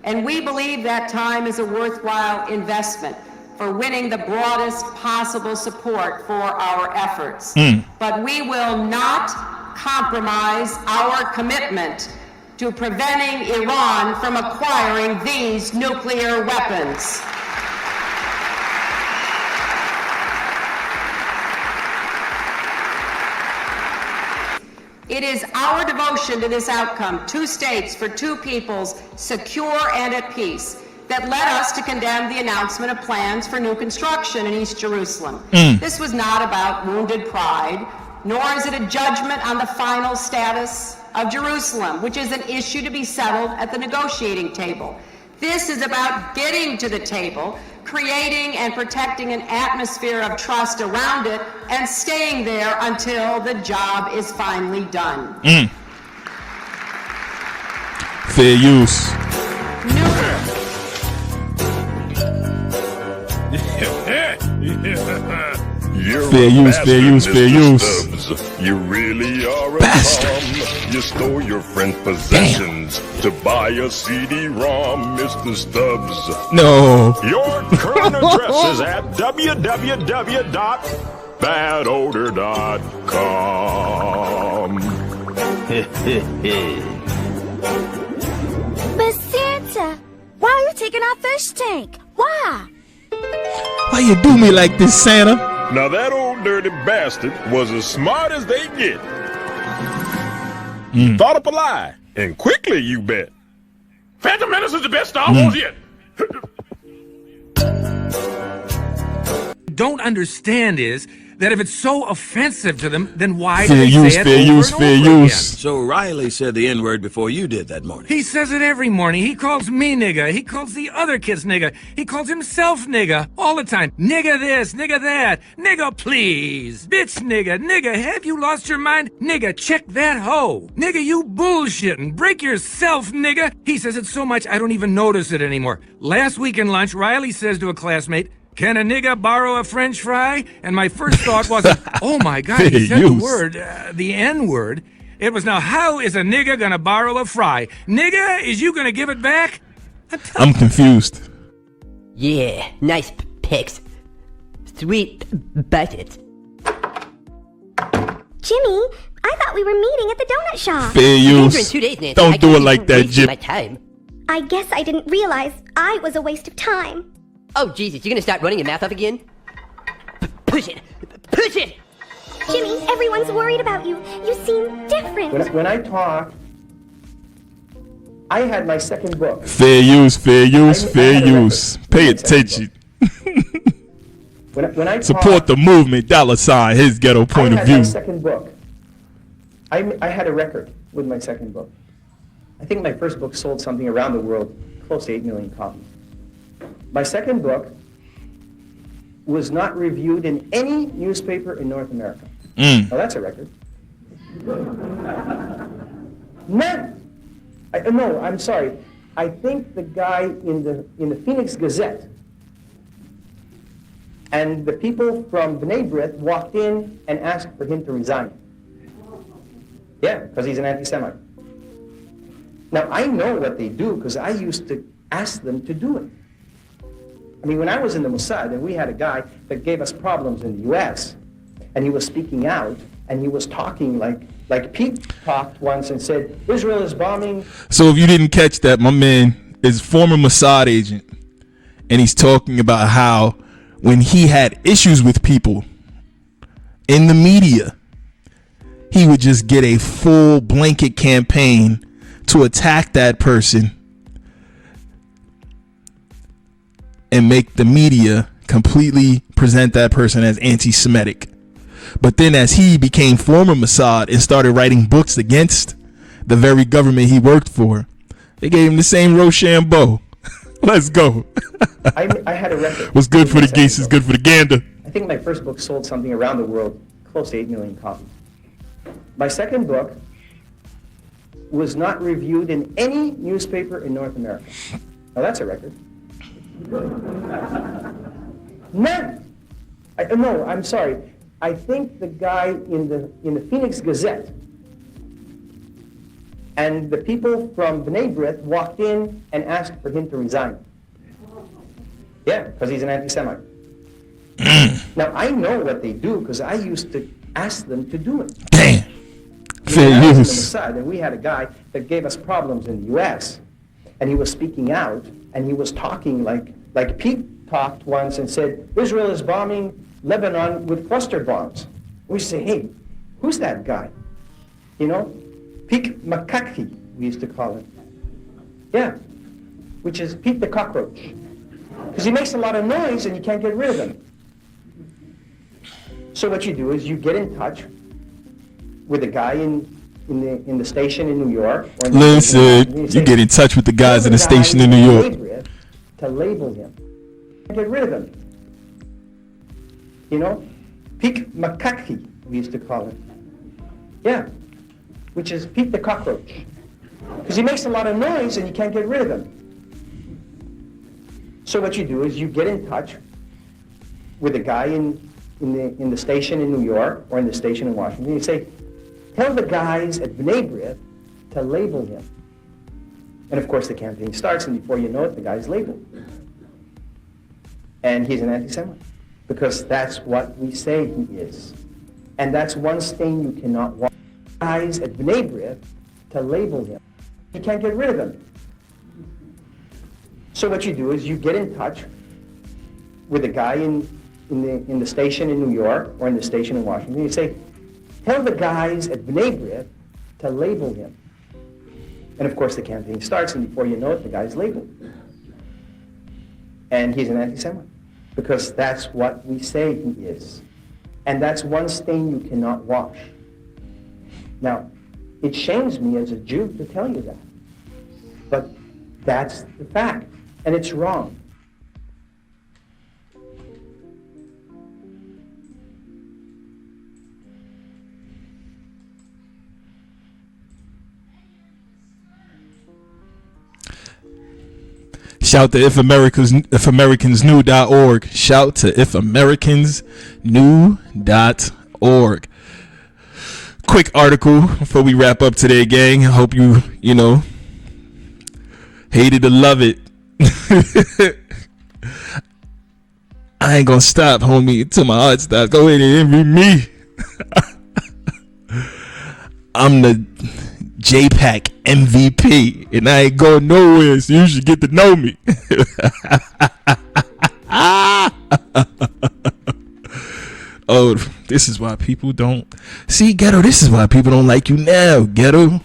and we believe that time is a worthwhile investment for winning the broadest possible support for our efforts. But we will not compromise our commitment to preventing Iran from acquiring these nuclear weapons. It is our devotion to this outcome, two states for two peoples, secure and at peace, that led us to condemn the announcement of plans for new construction in East Jerusalem. This was not about wounded pride, nor is it a judgment on the final status of Jerusalem, which is an issue to be settled at the negotiating table. This is about getting to the table, creating and protecting an atmosphere of trust around it, and staying there until the job is finally done. Fair use. Fair use, fair use, fair use. You really are a bum. You stole your friend's possessions to buy a CD-ROM, Mr. Stubbs. No. Your current address is at www.badodor.com. But Santa, why are you taking our fish tank? Why? Why you do me like this, Santa? Now that old dirty bastard was as smart as they get. Thought up a lie, and quickly, you bet. Phantom Menace is the best Star Wars yet. Don't understand is that if it's so offensive to them, then why Fair do they use, say it fair over use, and fair over use. again? So Riley said the N-word before you did that morning. He says it every morning. He calls me nigga. He calls the other kids nigga. He calls himself nigga all the time. Nigga this, nigga that. Nigga please. Bitch nigga. Nigga, have you lost your mind? Nigga, check that hoe. Nigga, you bullshitting. Break yourself, nigga. He says it so much I don't even notice it anymore. Last week in lunch, Riley says to a classmate, "Can a nigga borrow a French fry?" And my first thought wasn't, oh my God, he said the word, the N-word. It was, now how is a nigga gonna borrow a fry? Nigga, is you gonna give it back? I'm confused. Yeah, nice pics. Sweet buttons. Jimmy, I thought we were meeting at the donut shop. Fair use. In 2 days, Nancy. Don't I do can't it like even that, waste Jim. my time. I guess I didn't realize I was a waste of time. Oh, Jesus, you're gonna start running your mouth up again? Push it! Push it! Jimmy, everyone's worried about you. You seem different. When I talk, I had my second book. Fair use, fair use, fair use. Pay attention. When I Support the movement, $, his ghetto point I of had view. my second book. I had a record with my second book. I think my first book sold something around the world, close to 8 million copies. My second book was not reviewed in any newspaper in North America. Now that's a record. None. No, I'm sorry. I think the guy in the Phoenix Gazette and the people from B'nai B'rith walked in and asked for him to resign. Yeah, because he's an anti-Semite. Now I know what they do because I used to ask them to do it. I mean, when I was in the Mossad and we had a guy that gave us problems in the U.S. and he was speaking out and he was talking like Pete talked once and said, Israel is bombing. So if you didn't catch that, my man is former Mossad agent, and he's talking about how when he had issues with people in the media, he would just get a full blanket campaign to attack that person and make the media completely present that person as anti-Semitic. But then as he became former Mossad and started writing books against the very government he worked for, they gave him the same Rochambeau. Let's go. I had a record. What's good for the geese is good for the gander. I think my first book sold something around the world, close to 8 million copies. My second book was not reviewed in any newspaper in North America. Now that's a record. None. No, I'm sorry. I think the guy in the Phoenix Gazette and the people from B'nai B'rith walked in and asked for him to resign. Yeah, because he's an anti-Semite. Now I know what they do because I used to ask them to do it. Damn. Fair use. And we had a guy that gave us problems in the U.S. and he was speaking out and he was talking like Pete talked once and said, Israel is bombing Lebanon with cluster bombs. We say, hey, who's that guy? You know, Pete McCackey, we used to call him. Yeah, which is Pete the cockroach. Because he makes a lot of noise and you can't get rid of him. So what you do is you get in touch with a guy in the station in New York. Or Listen, you get in touch with the guys in the station in New York. to label him. Get rid of him. You know? Pete McCarthy, we used to call him. Yeah. Which is Pete the cockroach. Because he makes a lot of noise and you can't get rid of him. So what you do is you get in touch with a guy in the station in New York or in the station in Washington. You say, tell the guys at B'nai B'rith to label him. And of course the campaign starts, and before you know it, the guy's labeled. And he's an anti-Semite. Because that's what we say he is. And that's one stain you cannot wash. Guys at B'nai B'rith to label him. You can't get rid of him. So what you do is you get in touch with a guy in the station in New York or in the station in Washington. You say, tell the guys at B'nai B'rith to label him. And of course the campaign starts, and before you know it, the guy's labeled. And he's an anti-Semite. Because that's what we say he is. And that's one stain you cannot wash. Now, it shames me as a Jew to tell you that. But that's the fact. And it's wrong. Shout to ifamericans.org. Shout to ifamericans.org. Quick article before we wrap up today, gang. I hope you hate it or love it. I ain't gonna stop, homie, until my heart stops. Go ahead and envy me. I'm the JAiPAC MVP, and I ain't going nowhere, so you should get to know me. Oh, this is why people don't see, Ghetto. This is why people don't like you now, Ghetto.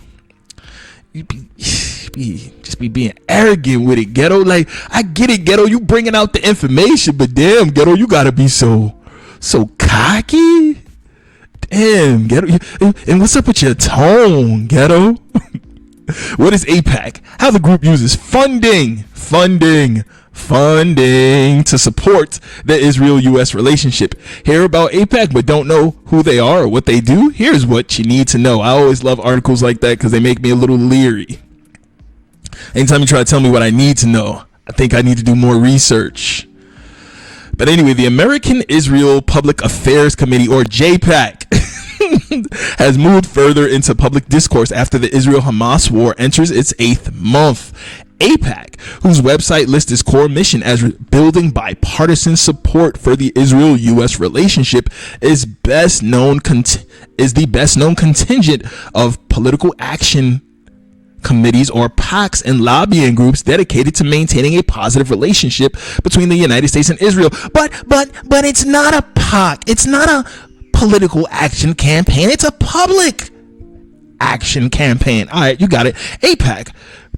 You just be being arrogant with it, Ghetto. Like, I get it, Ghetto. You bringing out the information, but damn, Ghetto, you gotta be so cocky. Damn, Ghetto. And what's up with your tone, Ghetto? What is AIPAC? How the group uses funding to support the Israel-U.S. relationship. Hear about AIPAC but don't know who they are or what they do? Here's what you need to know. I always love articles like that because they make me a little leery. Anytime you try to tell me what I need to know, I think I need to do more research. But anyway, the American Israel Public Affairs Committee, or JAiPAC, has moved further into public discourse after the Israel-Hamas war enters its 8th month. AIPAC, whose website lists its core mission as building bipartisan support for the Israel-U.S. relationship, is the best known contingent of political action committees, or PACs, and lobbying groups dedicated to maintaining a positive relationship between the United States and Israel. But it's not a PAC. It's not a political action campaign. It's a public action campaign. All right, you got it. AIPAC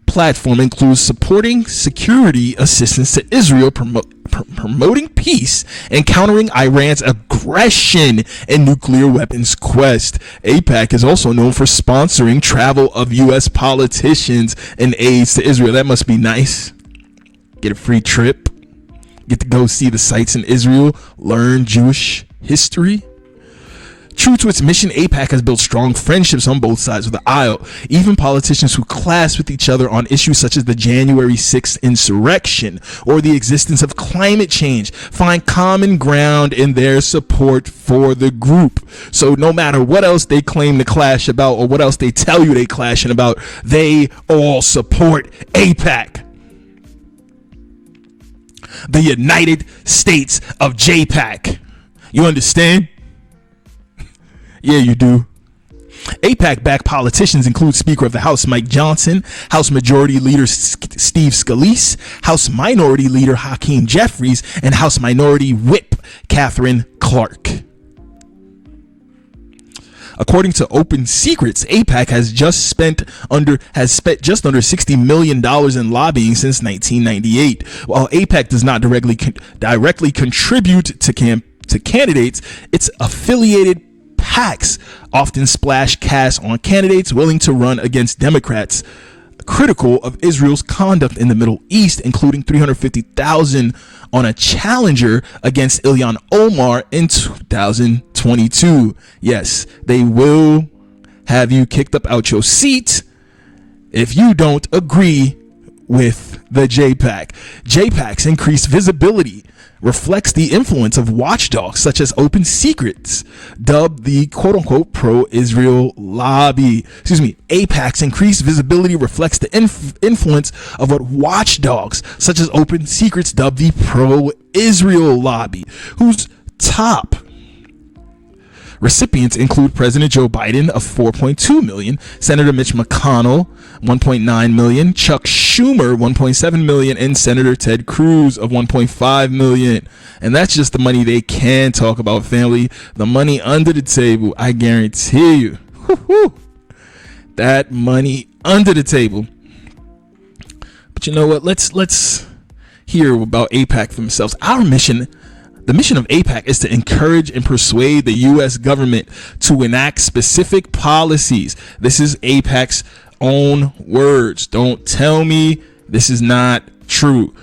platform includes supporting security assistance to Israel, promoting peace, and countering Iran's aggression and nuclear weapons quest. AIPAC is also known for sponsoring travel of U.S. politicians and aides to Israel. That must be nice. Get a free trip. Get to go see the sites in Israel. Learn Jewish history. True to its mission, AIPAC has built strong friendships on both sides of the aisle. Even politicians who clash with each other on issues such as the January 6th insurrection or the existence of climate change find common ground in their support for the group. So no matter what else they claim to clash about or what else they tell you they clashing about, they all support AIPAC. The United States of JAiPAC. You understand? Yeah, you do. AIPAC-backed politicians include Speaker of the House Mike Johnson, House Majority Leader Steve Scalise, House Minority Leader Hakeem Jeffries, and House Minority Whip Catherine Clark. According to Open Secrets, AIPAC has spent just under $60 million in lobbying since 1998. While AIPAC does not directly contribute to candidates, its affiliated PACs often splash cash on candidates willing to run against Democrats. critical of Israel's conduct in the Middle East, including $350,000 on a challenger against Ilhan Omar in 2022. Yes, they will have you kicked up out your seat if you don't agree with the JAiPAC. JAiPAC's increased visibility reflects the influence of watchdogs such as Open Secrets, dubbed the quote-unquote pro-Israel lobby. AIPAC's increased visibility reflects the influence of what watchdogs such as Open Secrets, dubbed the pro-Israel lobby, whose top recipients include President Joe Biden of $4.2 million, Senator Mitch McConnell $1.9 million, Chuck Schumer $1.7 million, and Senator Ted Cruz of $1.5 million. And that's just the money they can talk about, family. The money under the table, I guarantee you. That money under the table. But you know what? Let's hear about AIPAC for themselves. The mission of AIPAC is to encourage and persuade the U.S. government to enact specific policies. This is AIPAC's own words. Don't tell me this is not true.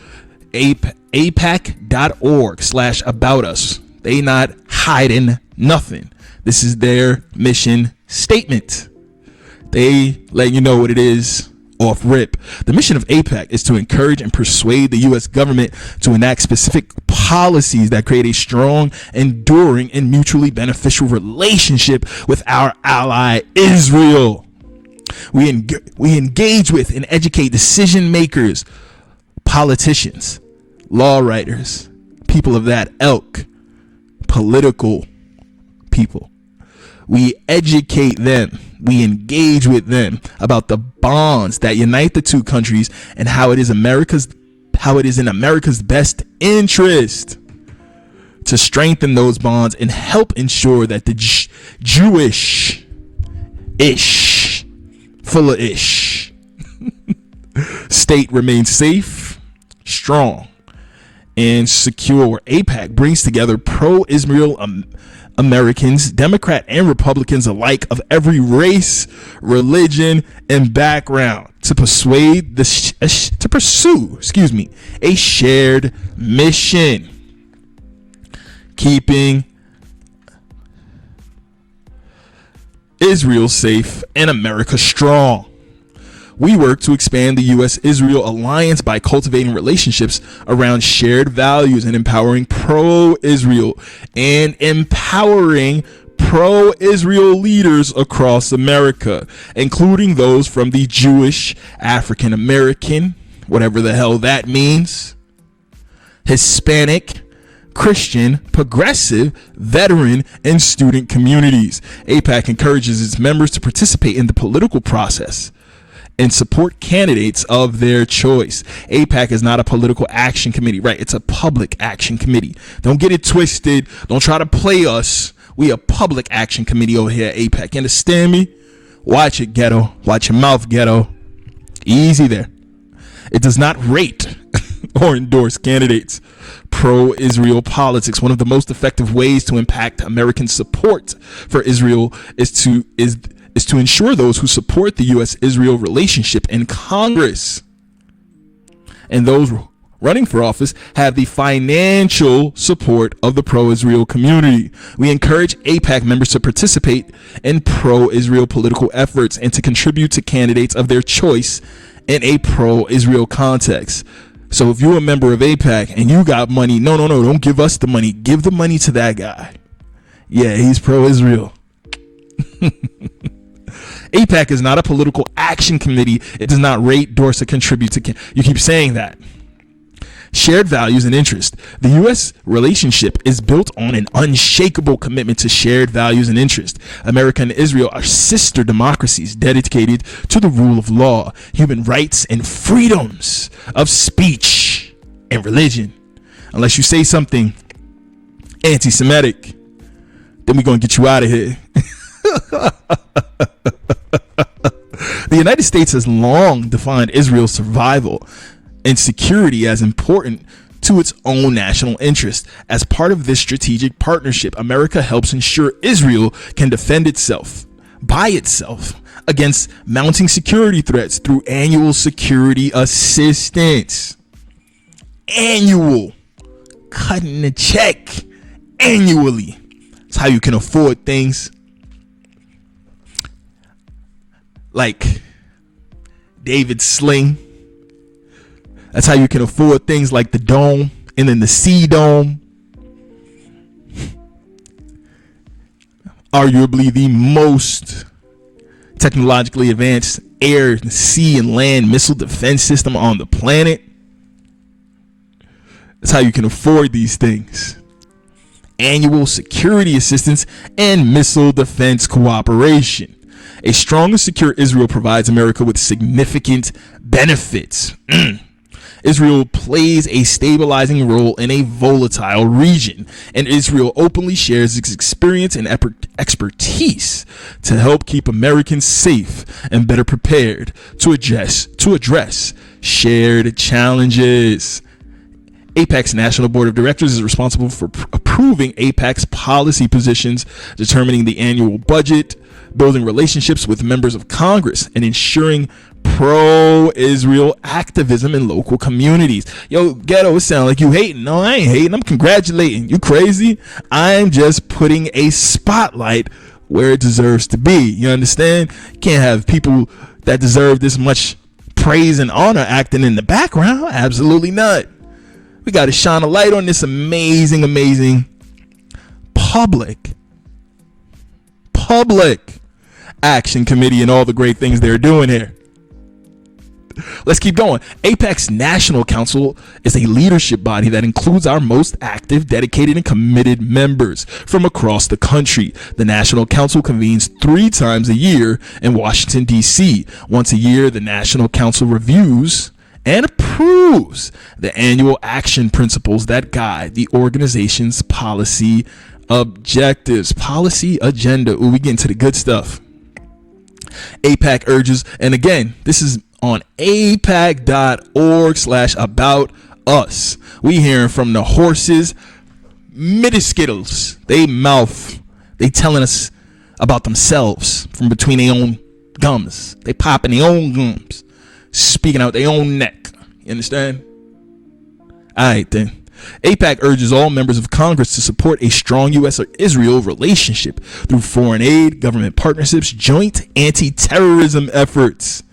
AIPAC.org/about us. They not hiding nothing. This is their mission statement. They let you know what it is off rip. The mission of AIPAC is to encourage and persuade the U.S. government to enact specific policies that create a strong, enduring, and mutually beneficial relationship with our ally Israel. We engage with and educate decision makers, politicians, law writers, people of that ilk, political people. We educate them. We engage with them about the bonds that unite the two countries and how it is in America's best interest to strengthen those bonds and help ensure that the Jewish state remains safe, strong, and secure. AIPAC brings together pro-Israel Americans, Democrat and Republicans alike, of every race, religion, and background to pursue a shared mission, keeping Israel safe and America strong. We work to expand the U.S.-Israel alliance by cultivating relationships around shared values and empowering pro-Israel leaders across America, including those from the Jewish, African American, whatever the hell that means, Hispanic, Christian, progressive, veteran, and student communities. AIPAC encourages its members to participate in the political process and support candidates of their choice. AIPAC is not a political action committee, right? It's a public action committee. Don't get it twisted. Don't try to play us. We a public action committee over here at AIPAC. You understand me? Watch it, Ghetto. Watch your mouth, Ghetto. Easy there. It does not rate or endorse candidates. Pro-Israel politics. One of the most effective ways to impact American support for Israel is to ensure those who support the U.S.-Israel relationship in Congress and those running for office have the financial support of the pro-Israel community. We encourage AIPAC members to participate in pro-Israel political efforts and to contribute to candidates of their choice in a pro-Israel context. So if you're a member of AIPAC and you got money, no, don't give us the money. Give the money to that guy. Yeah, he's pro-Israel. AIPAC is not a political action committee. It does not rate, endorse, or contribute to. You keep saying that. Shared values and interest. The U.S. relationship is built on an unshakable commitment to shared values and interest. America and Israel are sister democracies dedicated to the rule of law, human rights, and freedoms of speech and religion. Unless you say something anti-Semitic, then we're going to get you out of here. The United States has long defined Israel's survival and security as important to its own national interest. As part of this strategic partnership, America helps ensure Israel can defend itself by itself against mounting security threats through annual security assistance. Annual. Cutting the check annually. That's how you can afford things like David's sling. That's how you can afford things like the dome and then the sea dome. Arguably the most technologically advanced air, sea, and land missile defense system on the planet. That's how you can afford these things. Annual security assistance and missile defense cooperation. A strong and secure Israel provides America with significant benefits. Israel plays a stabilizing role in a volatile region, and Israel openly shares its experience and expertise to help keep Americans safe and better prepared to address shared challenges. AIPAC's National Board of Directors is responsible for approving AIPAC's policy positions, determining the annual budget, building relationships with members of Congress, and ensuring pro-Israel activism in local communities. Yo, Ghetto, it sounds like you hating. No, I ain't hating. I'm congratulating. You crazy? I'm just putting a spotlight where it deserves to be. You understand? You can't have people that deserve this much praise and honor acting in the background. Absolutely not. We got to shine a light on this amazing public action committee and all the great things they're doing here. Let's keep going. AIPAC's National Council is a leadership body that includes our most active, dedicated, and committed members from across the country. The National Council convenes 3 times a year in Washington, D.C. Once a year, the National Council reviews and approves the annual action principles that guide the organization's policy objectives. Policy agenda. Ooh, we get into the good stuff. AIPAC urges, and again, this is on aipac.org/about us. We hearing from the horses, midi-skittles. They telling us about themselves from between their own gums. They popping their own gums, speaking out their own neck. You understand? All right, then. AIPAC urges all members of Congress to support a strong U.S.-Israel relationship through foreign aid, government partnerships, joint anti-terrorism efforts,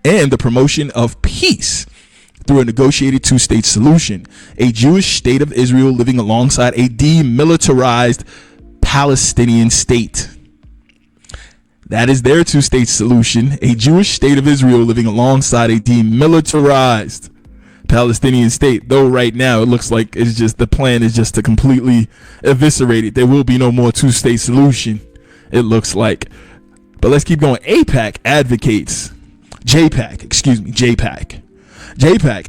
and the promotion of peace through a negotiated 2-state solution, a Jewish state of Israel living alongside a demilitarized Palestinian state. That is their 2-state solution, a Jewish state of Israel living alongside a demilitarized Palestinian state. Though right now it looks like it's just the plan is just to completely eviscerate it. There will be no more 2-state solution, it looks like. But let's keep going. JAiPAC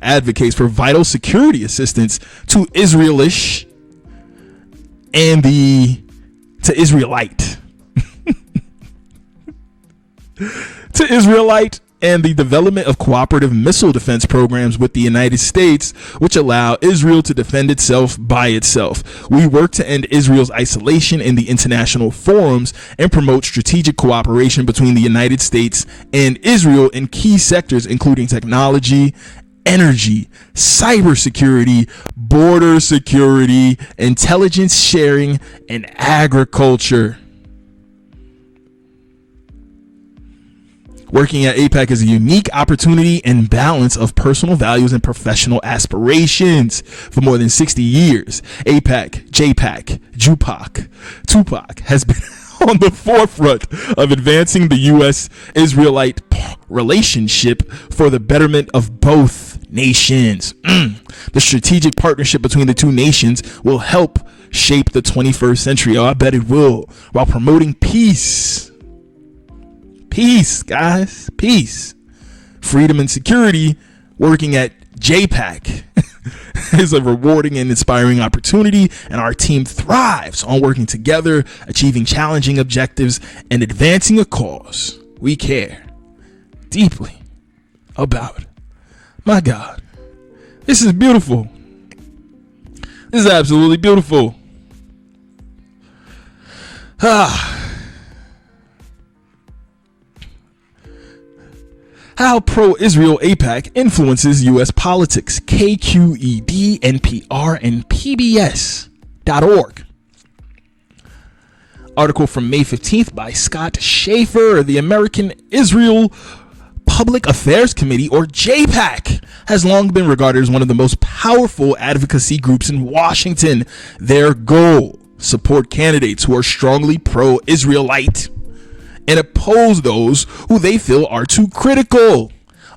advocates for vital security assistance to Israelite and the development of cooperative missile defense programs with the United States, which allow Israel to defend itself by itself. We work to end Israel's isolation in the international forums and promote strategic cooperation between the United States and Israel in key sectors, including technology, energy, cybersecurity, border security, intelligence sharing, and agriculture. Working at AIPAC is a unique opportunity and balance of personal values and professional aspirations. For more than 60 years, AIPAC, JAiPAC, Tupac has been on the forefront of advancing the U.S.-Israelite relationship for the betterment of both nations. The strategic partnership between the two nations will help shape the 21st century. Oh, I bet it will, while promoting peace. Peace, guys. Peace. Freedom and security. Working at JAiPAC is a rewarding and inspiring opportunity, and our team thrives on working together, achieving challenging objectives, and advancing a cause we care deeply about. My God, this is beautiful. This is absolutely beautiful. How pro-Israel AIPAC influences U.S. politics. KQED, NPR, and PBS.org. Article from May 15th by Scott Schaefer. The American Israel Public Affairs Committee, or JAiPAC, has long been regarded as one of the most powerful advocacy groups in Washington. Their goal: support candidates who are strongly pro-Israelite and oppose those who they feel are too critical.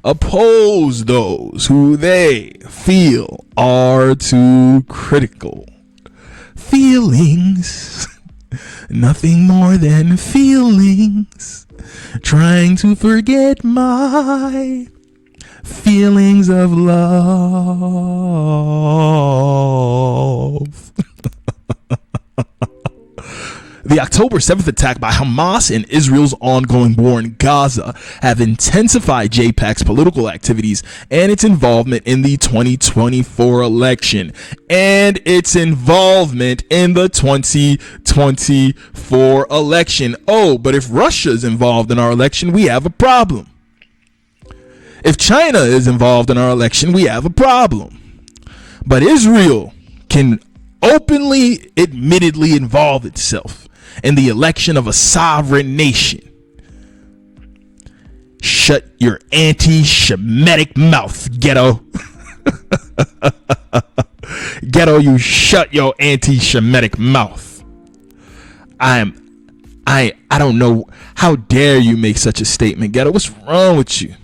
Oppose those who they feel are too critical. Feelings. Nothing more than feelings. Trying to forget my feelings of love. The October 7th attack by Hamas and Israel's ongoing war in Gaza have intensified JAiPAC's political activities and its involvement in the 2024 election. And its involvement in the 2024 election. Oh, but if Russia's involved in our election, we have a problem. If China is involved in our election, we have a problem. But Israel can openly, admittedly involve itself in the election of a sovereign nation. Shut your anti-Shemitic mouth, Ghetto. Ghetto, you shut your anti-Shemitic mouth. I don't know. How dare you make such a statement, Ghetto? What's wrong with you?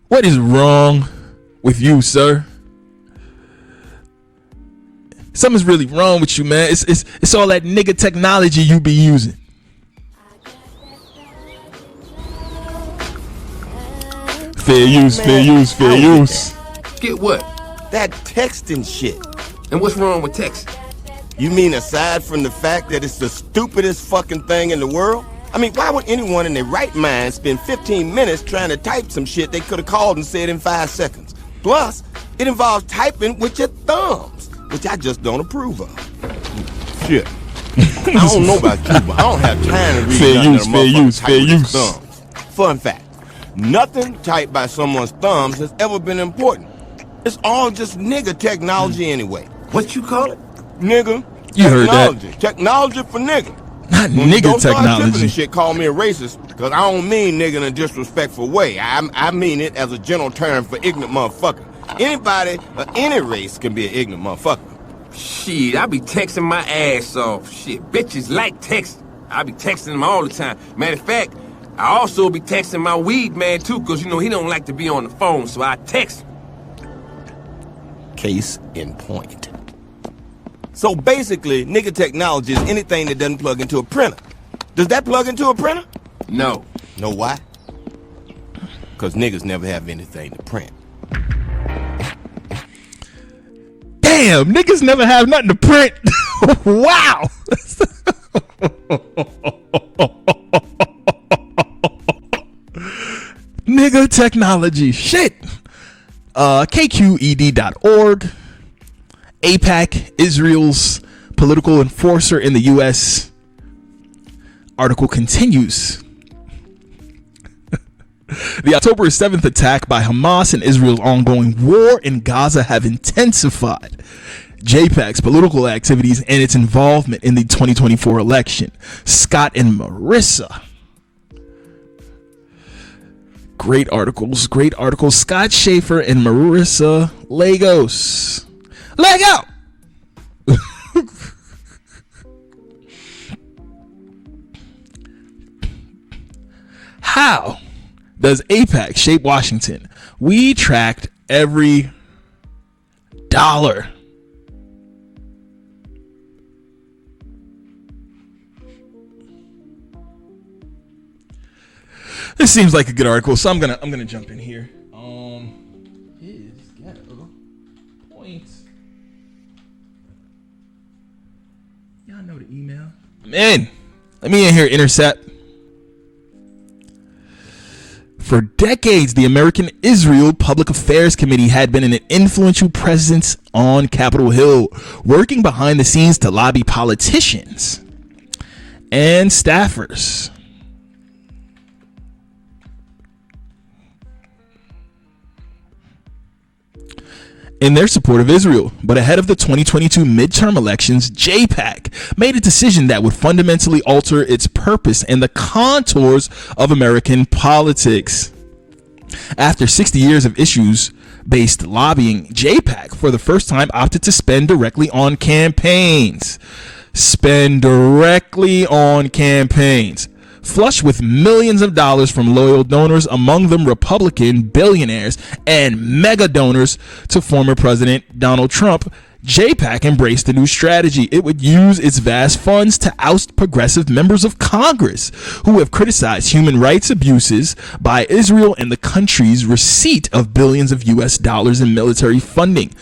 What is wrong with you, sir? Something's really wrong with you, man. It's all that nigga technology you be using. Fair use, fair use, fair use. Get what? That texting shit. And what's wrong with texting? You mean aside from the fact that it's the stupidest fucking thing in the world? I mean, why would anyone in their right mind spend 15 minutes trying to type some shit they could have called and said in 5 seconds? Plus, it involves typing with your thumbs, which I just don't approve of. Shit. I don't know about you, but I don't have time to read fair nothing use, that a fair motherfucker use, type fair with his use. thumbs. Fun fact, nothing typed by someone's thumbs has ever been important. It's all just nigga technology anyway. What you call it? Nigga. You heard technology. that. Technology for nigga. Not When you nigga don't start technology. tipping shit, call me a racist, because I don't mean nigga in a disrespectful way. I mean it as a general term for ignorant motherfucker. Anybody of any race can be an ignorant motherfucker. Shit, I be texting my ass off. Shit, bitches like texting. I be texting them all the time. Matter of fact, I also be texting my weed man too, because you know he don't like to be on the phone, so I text him. Case in point. So basically, nigga technology is anything that doesn't plug into a printer. Does that plug into a printer? No. Know why? Because niggas never have anything to print. Damn, niggas never have nothing to print. Wow. Nigga technology. Shit. KQED.org. AIPAC, Israel's political enforcer in the U.S. Article continues. The October 7th attack by Hamas and Israel's ongoing war in Gaza have intensified JAiPAC's political activities and its involvement in the 2024 election. Scott and Marissa. Great articles, great articles. Scott Schaefer and Marissa Lagos. Lego! How does AIPAC shape Washington? We tracked every dollar. This seems like a good article, so I'm gonna jump in here. His Ghetto points. Y'all know the email. Man, let me in here, Intercept. For decades, the American Israel Public Affairs Committee had been an influential presence on Capitol Hill, working behind the scenes to lobby politicians and staffers in their support of Israel. But ahead of the 2022 midterm elections, JAiPAC made a decision that would fundamentally alter its purpose and the contours of American politics. After 60 years of issues-based lobbying, JAiPAC for the first time opted to spend directly on campaigns. Flush with millions of dollars from loyal donors, among them Republican billionaires and mega donors to former President Donald Trump, JAiPAC embraced a new strategy. It would use its vast funds to oust progressive members of Congress who have criticized human rights abuses by Israel and the country's receipt of billions of US dollars in military funding.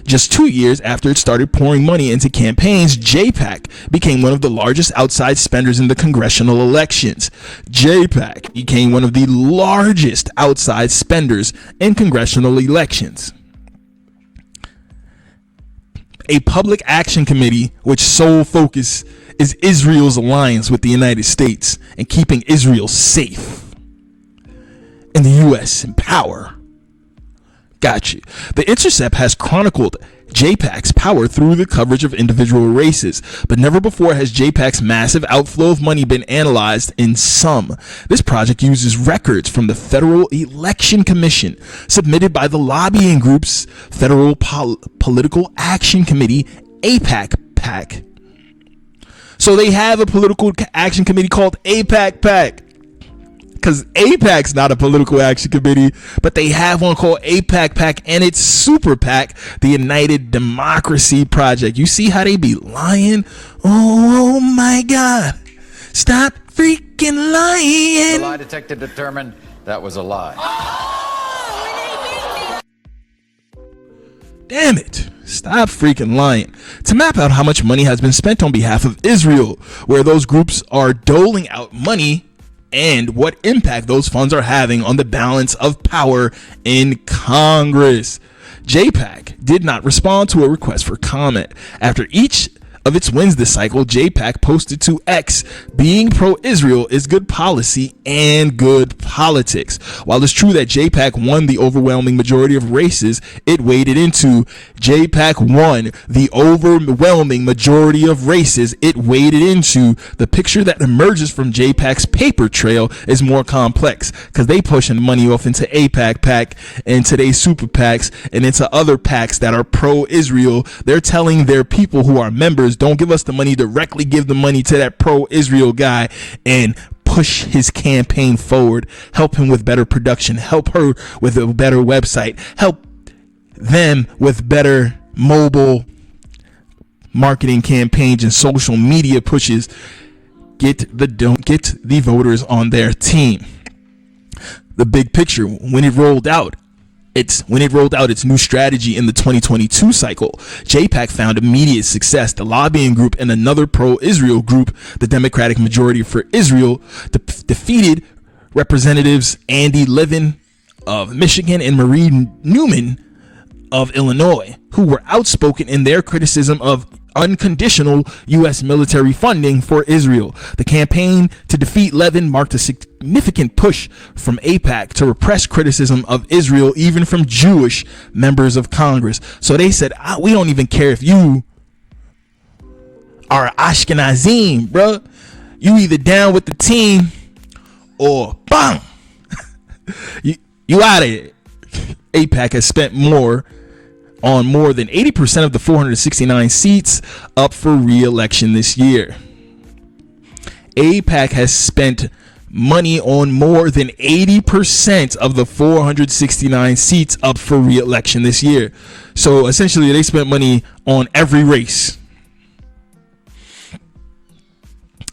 Just 2 years after it started pouring money into campaigns, JAiPAC became one of the largest outside spenders in the congressional elections. JAiPAC became one of the largest outside spenders in congressional elections. A public action committee which sole focus is Israel's alliance with the United States and keeping Israel safe and the U.S. in power. Gotcha. The Intercept has chronicled JAiPAC's power through the coverage of individual races, but never before has JAiPAC's massive outflow of money been analyzed in sum. This project uses records from the Federal Election Commission submitted by the lobbying group's Federal Political Action Committee, AIPAC. So they have a political action committee called AIPAC. Because AIPAC's not a political action committee, but they have one called AIPAC, and it's Super PAC, the United Democracy Project. You see how they be lying? Oh my God. Stop freaking lying. The lie detector determined that was a lie. Damn it. Stop freaking lying. To map out how much money has been spent on behalf of Israel, where those groups are doling out money, and what impact those funds are having on the balance of power in Congress. JAiPAC did not respond to a request for comment. After each of its wins this cycle, JAiPAC posted to X, being pro-Israel is good policy and good politics. While it's true that JAiPAC won the overwhelming majority of races it waded into, JAiPAC won the overwhelming majority of races it waded into. The picture that emerges from JAiPAC's paper trail is more complex because they pushing money off into AIPAC and today's super PACs and into other PACs that are pro-Israel. They're telling their people who are members, don't give us the money, directly give the money to that pro-Israel guy and push his campaign forward. Help him with better production, help her with a better website, help them with better mobile marketing campaigns and social media pushes. Get the voters on their team. The big picture, when it rolled out its new strategy in the 2022 cycle, JAiPAC found immediate success. The lobbying group and another pro-Israel group, the Democratic Majority for Israel, defeated Representatives Andy Levin of Michigan and Marie Newman of Illinois, who were outspoken in their criticism of unconditional U.S. military funding for Israel. The campaign to defeat Levin marked a significant push from AIPAC to repress criticism of Israel, even from Jewish members of Congress. So they said, we don't even care if you are Ashkenazim, bro. You either down with the team or bang, you out of it. AIPAC has spent more than 80% of the 469 seats up for re-election this year. AIPAC has spent money on more than 80% of the 469 seats up for re-election this year. So essentially they spent money on every race.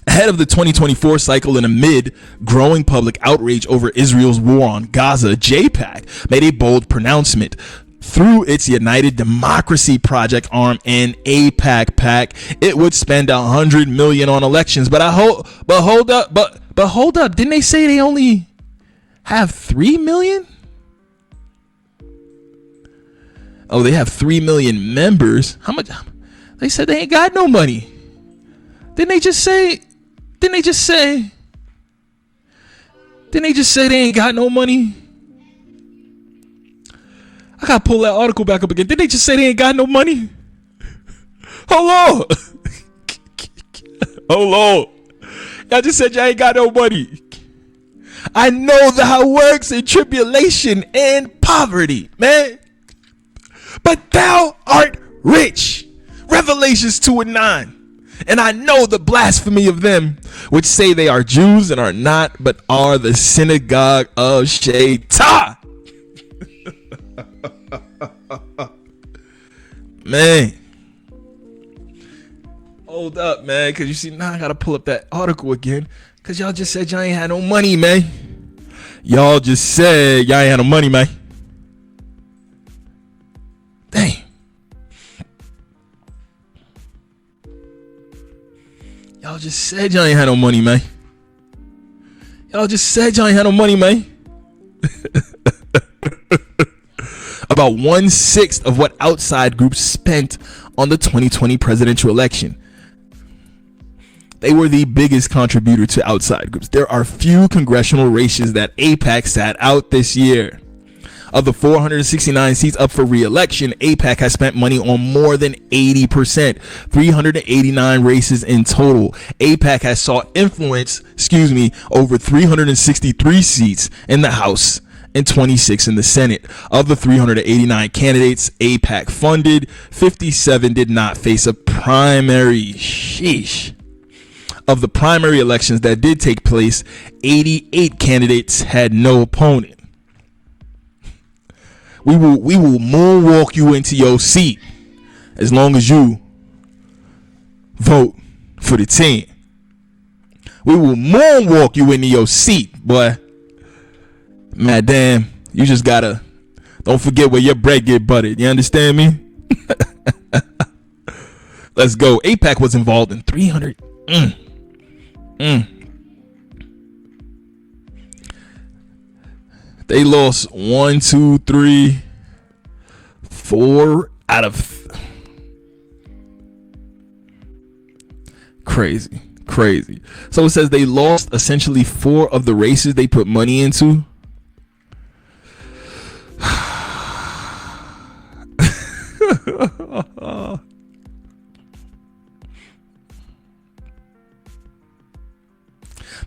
Ahead of the 2024 cycle and amid growing public outrage over Israel's war on Gaza, JAiPAC made a bold pronouncement. Through its United Democracy Project arm and AIPAC PAC, it would spend $100 million on elections. But hold up, didn't they say they only have 3 million? Oh, they have 3 million members. How much? They said they ain't got no money. Didn't they just say they ain't got no money? I gotta pull that article back up again. Did they just say they ain't got no money? Hold on. Hold on. Y'all just said y'all ain't got no money. I know how it works in tribulation and poverty, man. But thou art rich. Revelations 2:9. And I know the blasphemy of them which say they are Jews and are not, but are the synagogue of Shaitan. Man. Hold up, man, because you see, now I gotta pull up that article again, because y'all just said y'all ain't had no money, man. Y'all just said y'all ain't had no money, man. Dang. Y'all just said y'all ain't had no money, man. Y'all just said y'all ain't had no money, man. About 1/6 of what outside groups spent on the 2020 presidential election. They were the biggest contributor to outside groups. There are few congressional races that AIPAC sat out this year. Of the 469 seats up for re-election, AIPAC has spent money on more than 80%, 389 races in total. AIPAC has sought influence, over 363 seats in the House and 26 in the Senate. Of the 389 candidates AIPAC funded, 57 did not face a primary. Sheesh. Of the primary elections that did take place, 88 candidates had no opponent. We will moonwalk you into your seat as long as you vote for the team. We will moonwalk you into your seat, boy. Man, damn, you just gotta, don't forget where your bread get buttered. You understand me? Let's go. AIPAC was involved in 300. They lost 1, 2, 3, 4 out of crazy. So it says they lost essentially 4 of the races they put money into.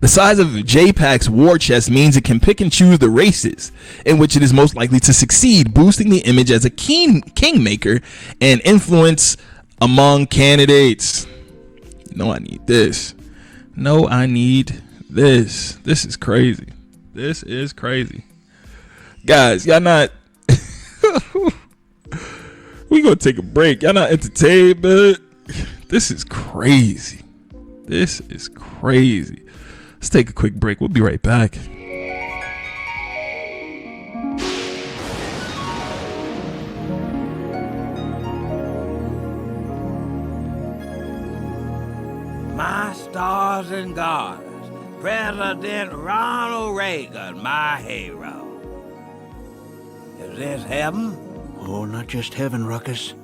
The size of JAiPAC's war chest means it can pick and choose the races in which it is most likely to succeed, boosting the image as a kingmaker and influence among candidates. No, I need this. This is crazy. This is crazy. Guys, y'all not... We gonna take a break. Y'all not entertained, man. This is crazy. Let's take a quick break. We'll be right back. My stars and garters, President Ronald Reagan, my hero. Is this heaven? Oh, not just heaven, Ruckus.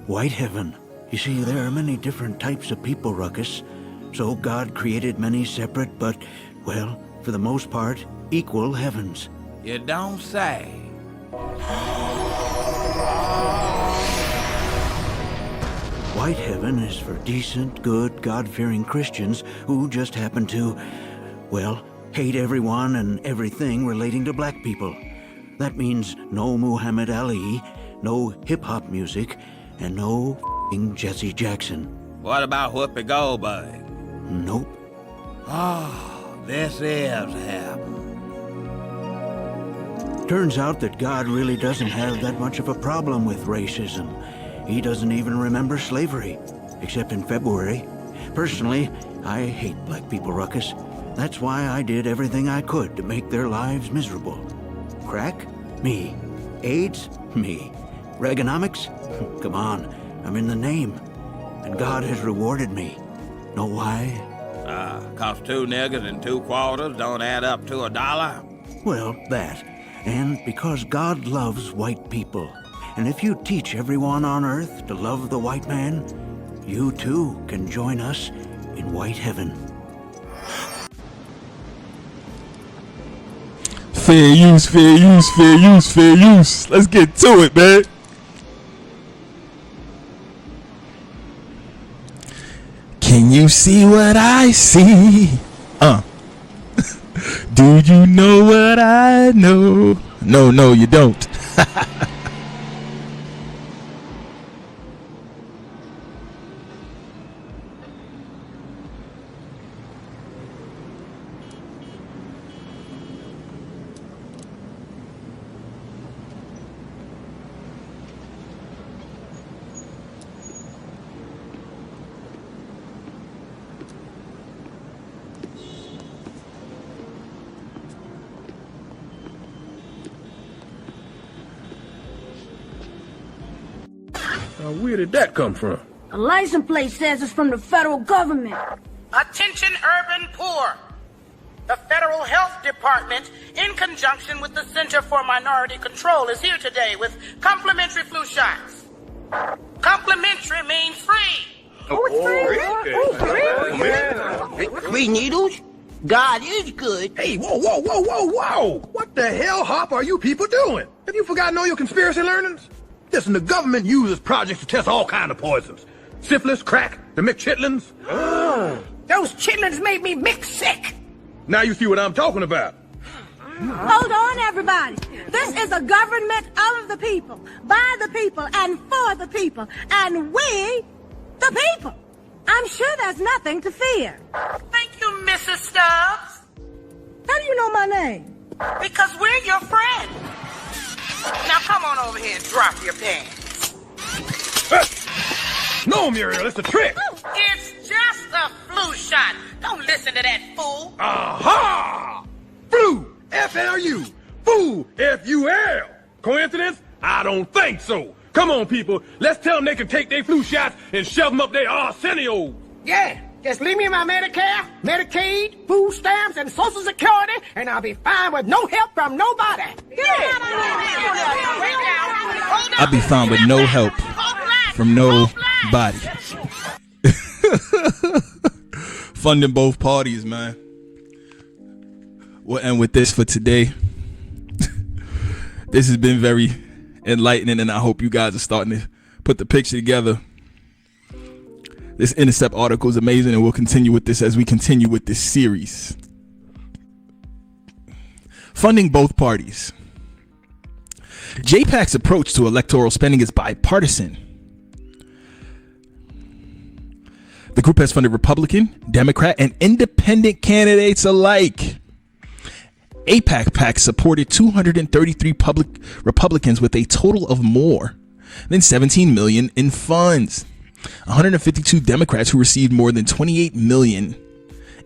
White heaven. You see, there are many different types of people, Ruckus. So God created many separate, but, well, for the most part, equal heavens. You don't say. White heaven is for decent, good, God-fearing Christians who just happen to, well, hate everyone and everything relating to black people. That means no Muhammad Ali, no hip-hop music, and no f***ing Jesse Jackson. What about Whoopi Goldberg? Nope. Oh, this is heaven. Turns out that God really doesn't have that much of a problem with racism. He doesn't even remember slavery, except in February. Personally, I hate black people, Ruckus. That's why I did everything I could to make their lives miserable. Crack? Me. AIDS? Me. Reaganomics? Come on, I'm in the name. And God has rewarded me. Know why? 'Cause 2 niggers and 2 quarters don't add up to $1? Well, that. And because God loves white people. And if you teach everyone on earth to love the white man, you too can join us in white heaven. Fair use, fair use, fair use, fair use. Let's get to it, man. Can you see what I see? Do you know what I know? No, you don't. Where did that come from? The license plate says it's from the federal government. Attention urban poor. The Federal Health Department, in conjunction with the Center for Minority Control, is here today with complimentary flu shots. Complimentary means free. Free needles? God is good. Hey, whoa. What the hell hop are you people doing? Have you forgotten all your conspiracy learnings? Listen, the government uses projects to test all kinds of poisons. Syphilis, crack, the McChitlins. Those chitlins made me mix sick. Now you see what I'm talking about. Hold on, everybody. This is a government of the people, by the people, and for the people. And we, the people. I'm sure there's nothing to fear. Thank you, Mrs. Stubbs. How do you know my name? Because we're your friend. Now come on over here and drop your pants. No, Muriel, it's a trick. It's just a flu shot. Don't listen to that fool. Aha! Flu, F-L-U. Fool, F-U-L. Coincidence? I don't think so. Come on, people. Let's tell them they can take their flu shots and shove them up their arsenio. Yeah, just leave me my Medicare, Medicaid, food stamps, and Social Security, and I'll be fine with no help from nobody. I'll be fine with no help from nobody. Funding both parties, man. We'll end with this for today. This has been very enlightening, and I hope you guys are starting to put the picture together. This Intercept article is amazing, and we'll continue with this as we continue with this series. Funding both parties. JAiPAC's approach to electoral spending is bipartisan. The group has funded Republican, Democrat, and independent candidates alike. JAiPAC supported 233 Republicans with a total of more than 17 million in funds. 152 Democrats who received more than 28 million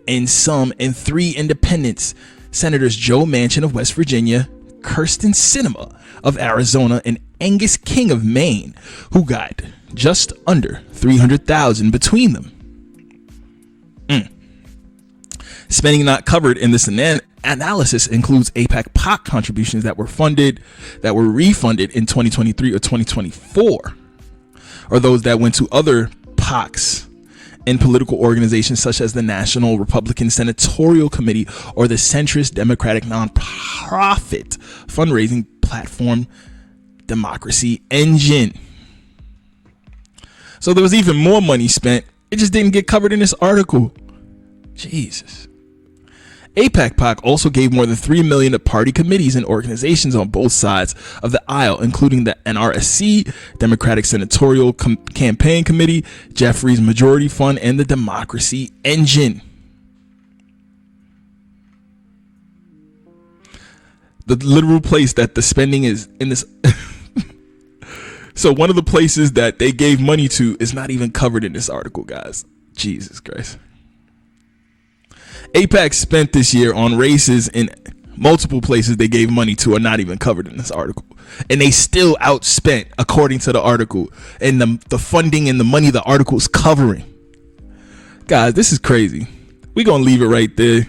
in sum, and 3 independents, Senators Joe Manchin of West Virginia, Kirsten Sinema of Arizona, and Angus King of Maine, who got just under 300,000 between them. Spending not covered in this analysis includes AIPAC POC contributions that were refunded in 2023 or 2024, or those that went to other POCs in political organizations such as the National Republican Senatorial Committee or the centrist Democratic nonprofit fundraising platform Democracy Engine. So there was even more money spent. It just didn't get covered in this article. Jesus. AIPAC POC also gave more than $3 million to party committees and organizations on both sides of the aisle, including the NRSC, Democratic Senatorial Campaign Committee, Jeffries Majority Fund, and the Democracy Engine. The literal place that the spending is in this. So one of the places that they gave money to is not even covered in this article, guys. Jesus Christ. AIPAC spent this year on races in multiple places they gave money to are not even covered in this article. And they still outspent, according to the article, and the funding and the money the article is covering. Guys, this is crazy. We're going to leave it right there.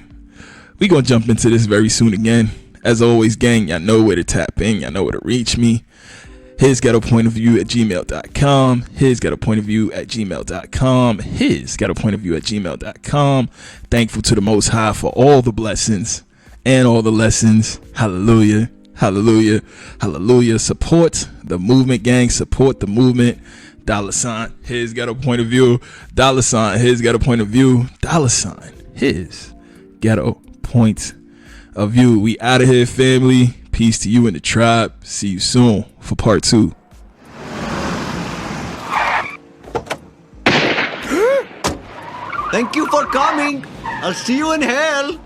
We're going to jump into this very soon again. As always, gang, y'all know where to tap in. Y'all know where to reach me. His Ghetto Point of View at gmail.com. His Ghetto Point of View at gmail.com. His Ghetto Point of View at gmail.com. Thankful to the Most High for all the blessings and all the lessons. Hallelujah. Hallelujah. Hallelujah. Support the movement, gang. Support the movement. $, his got a point of view. $, his got a point of view. $, his got a point of view. We out of here, family. Peace to you and the tribe. See you soon for part 2. Thank you for coming. I'll see you in hell.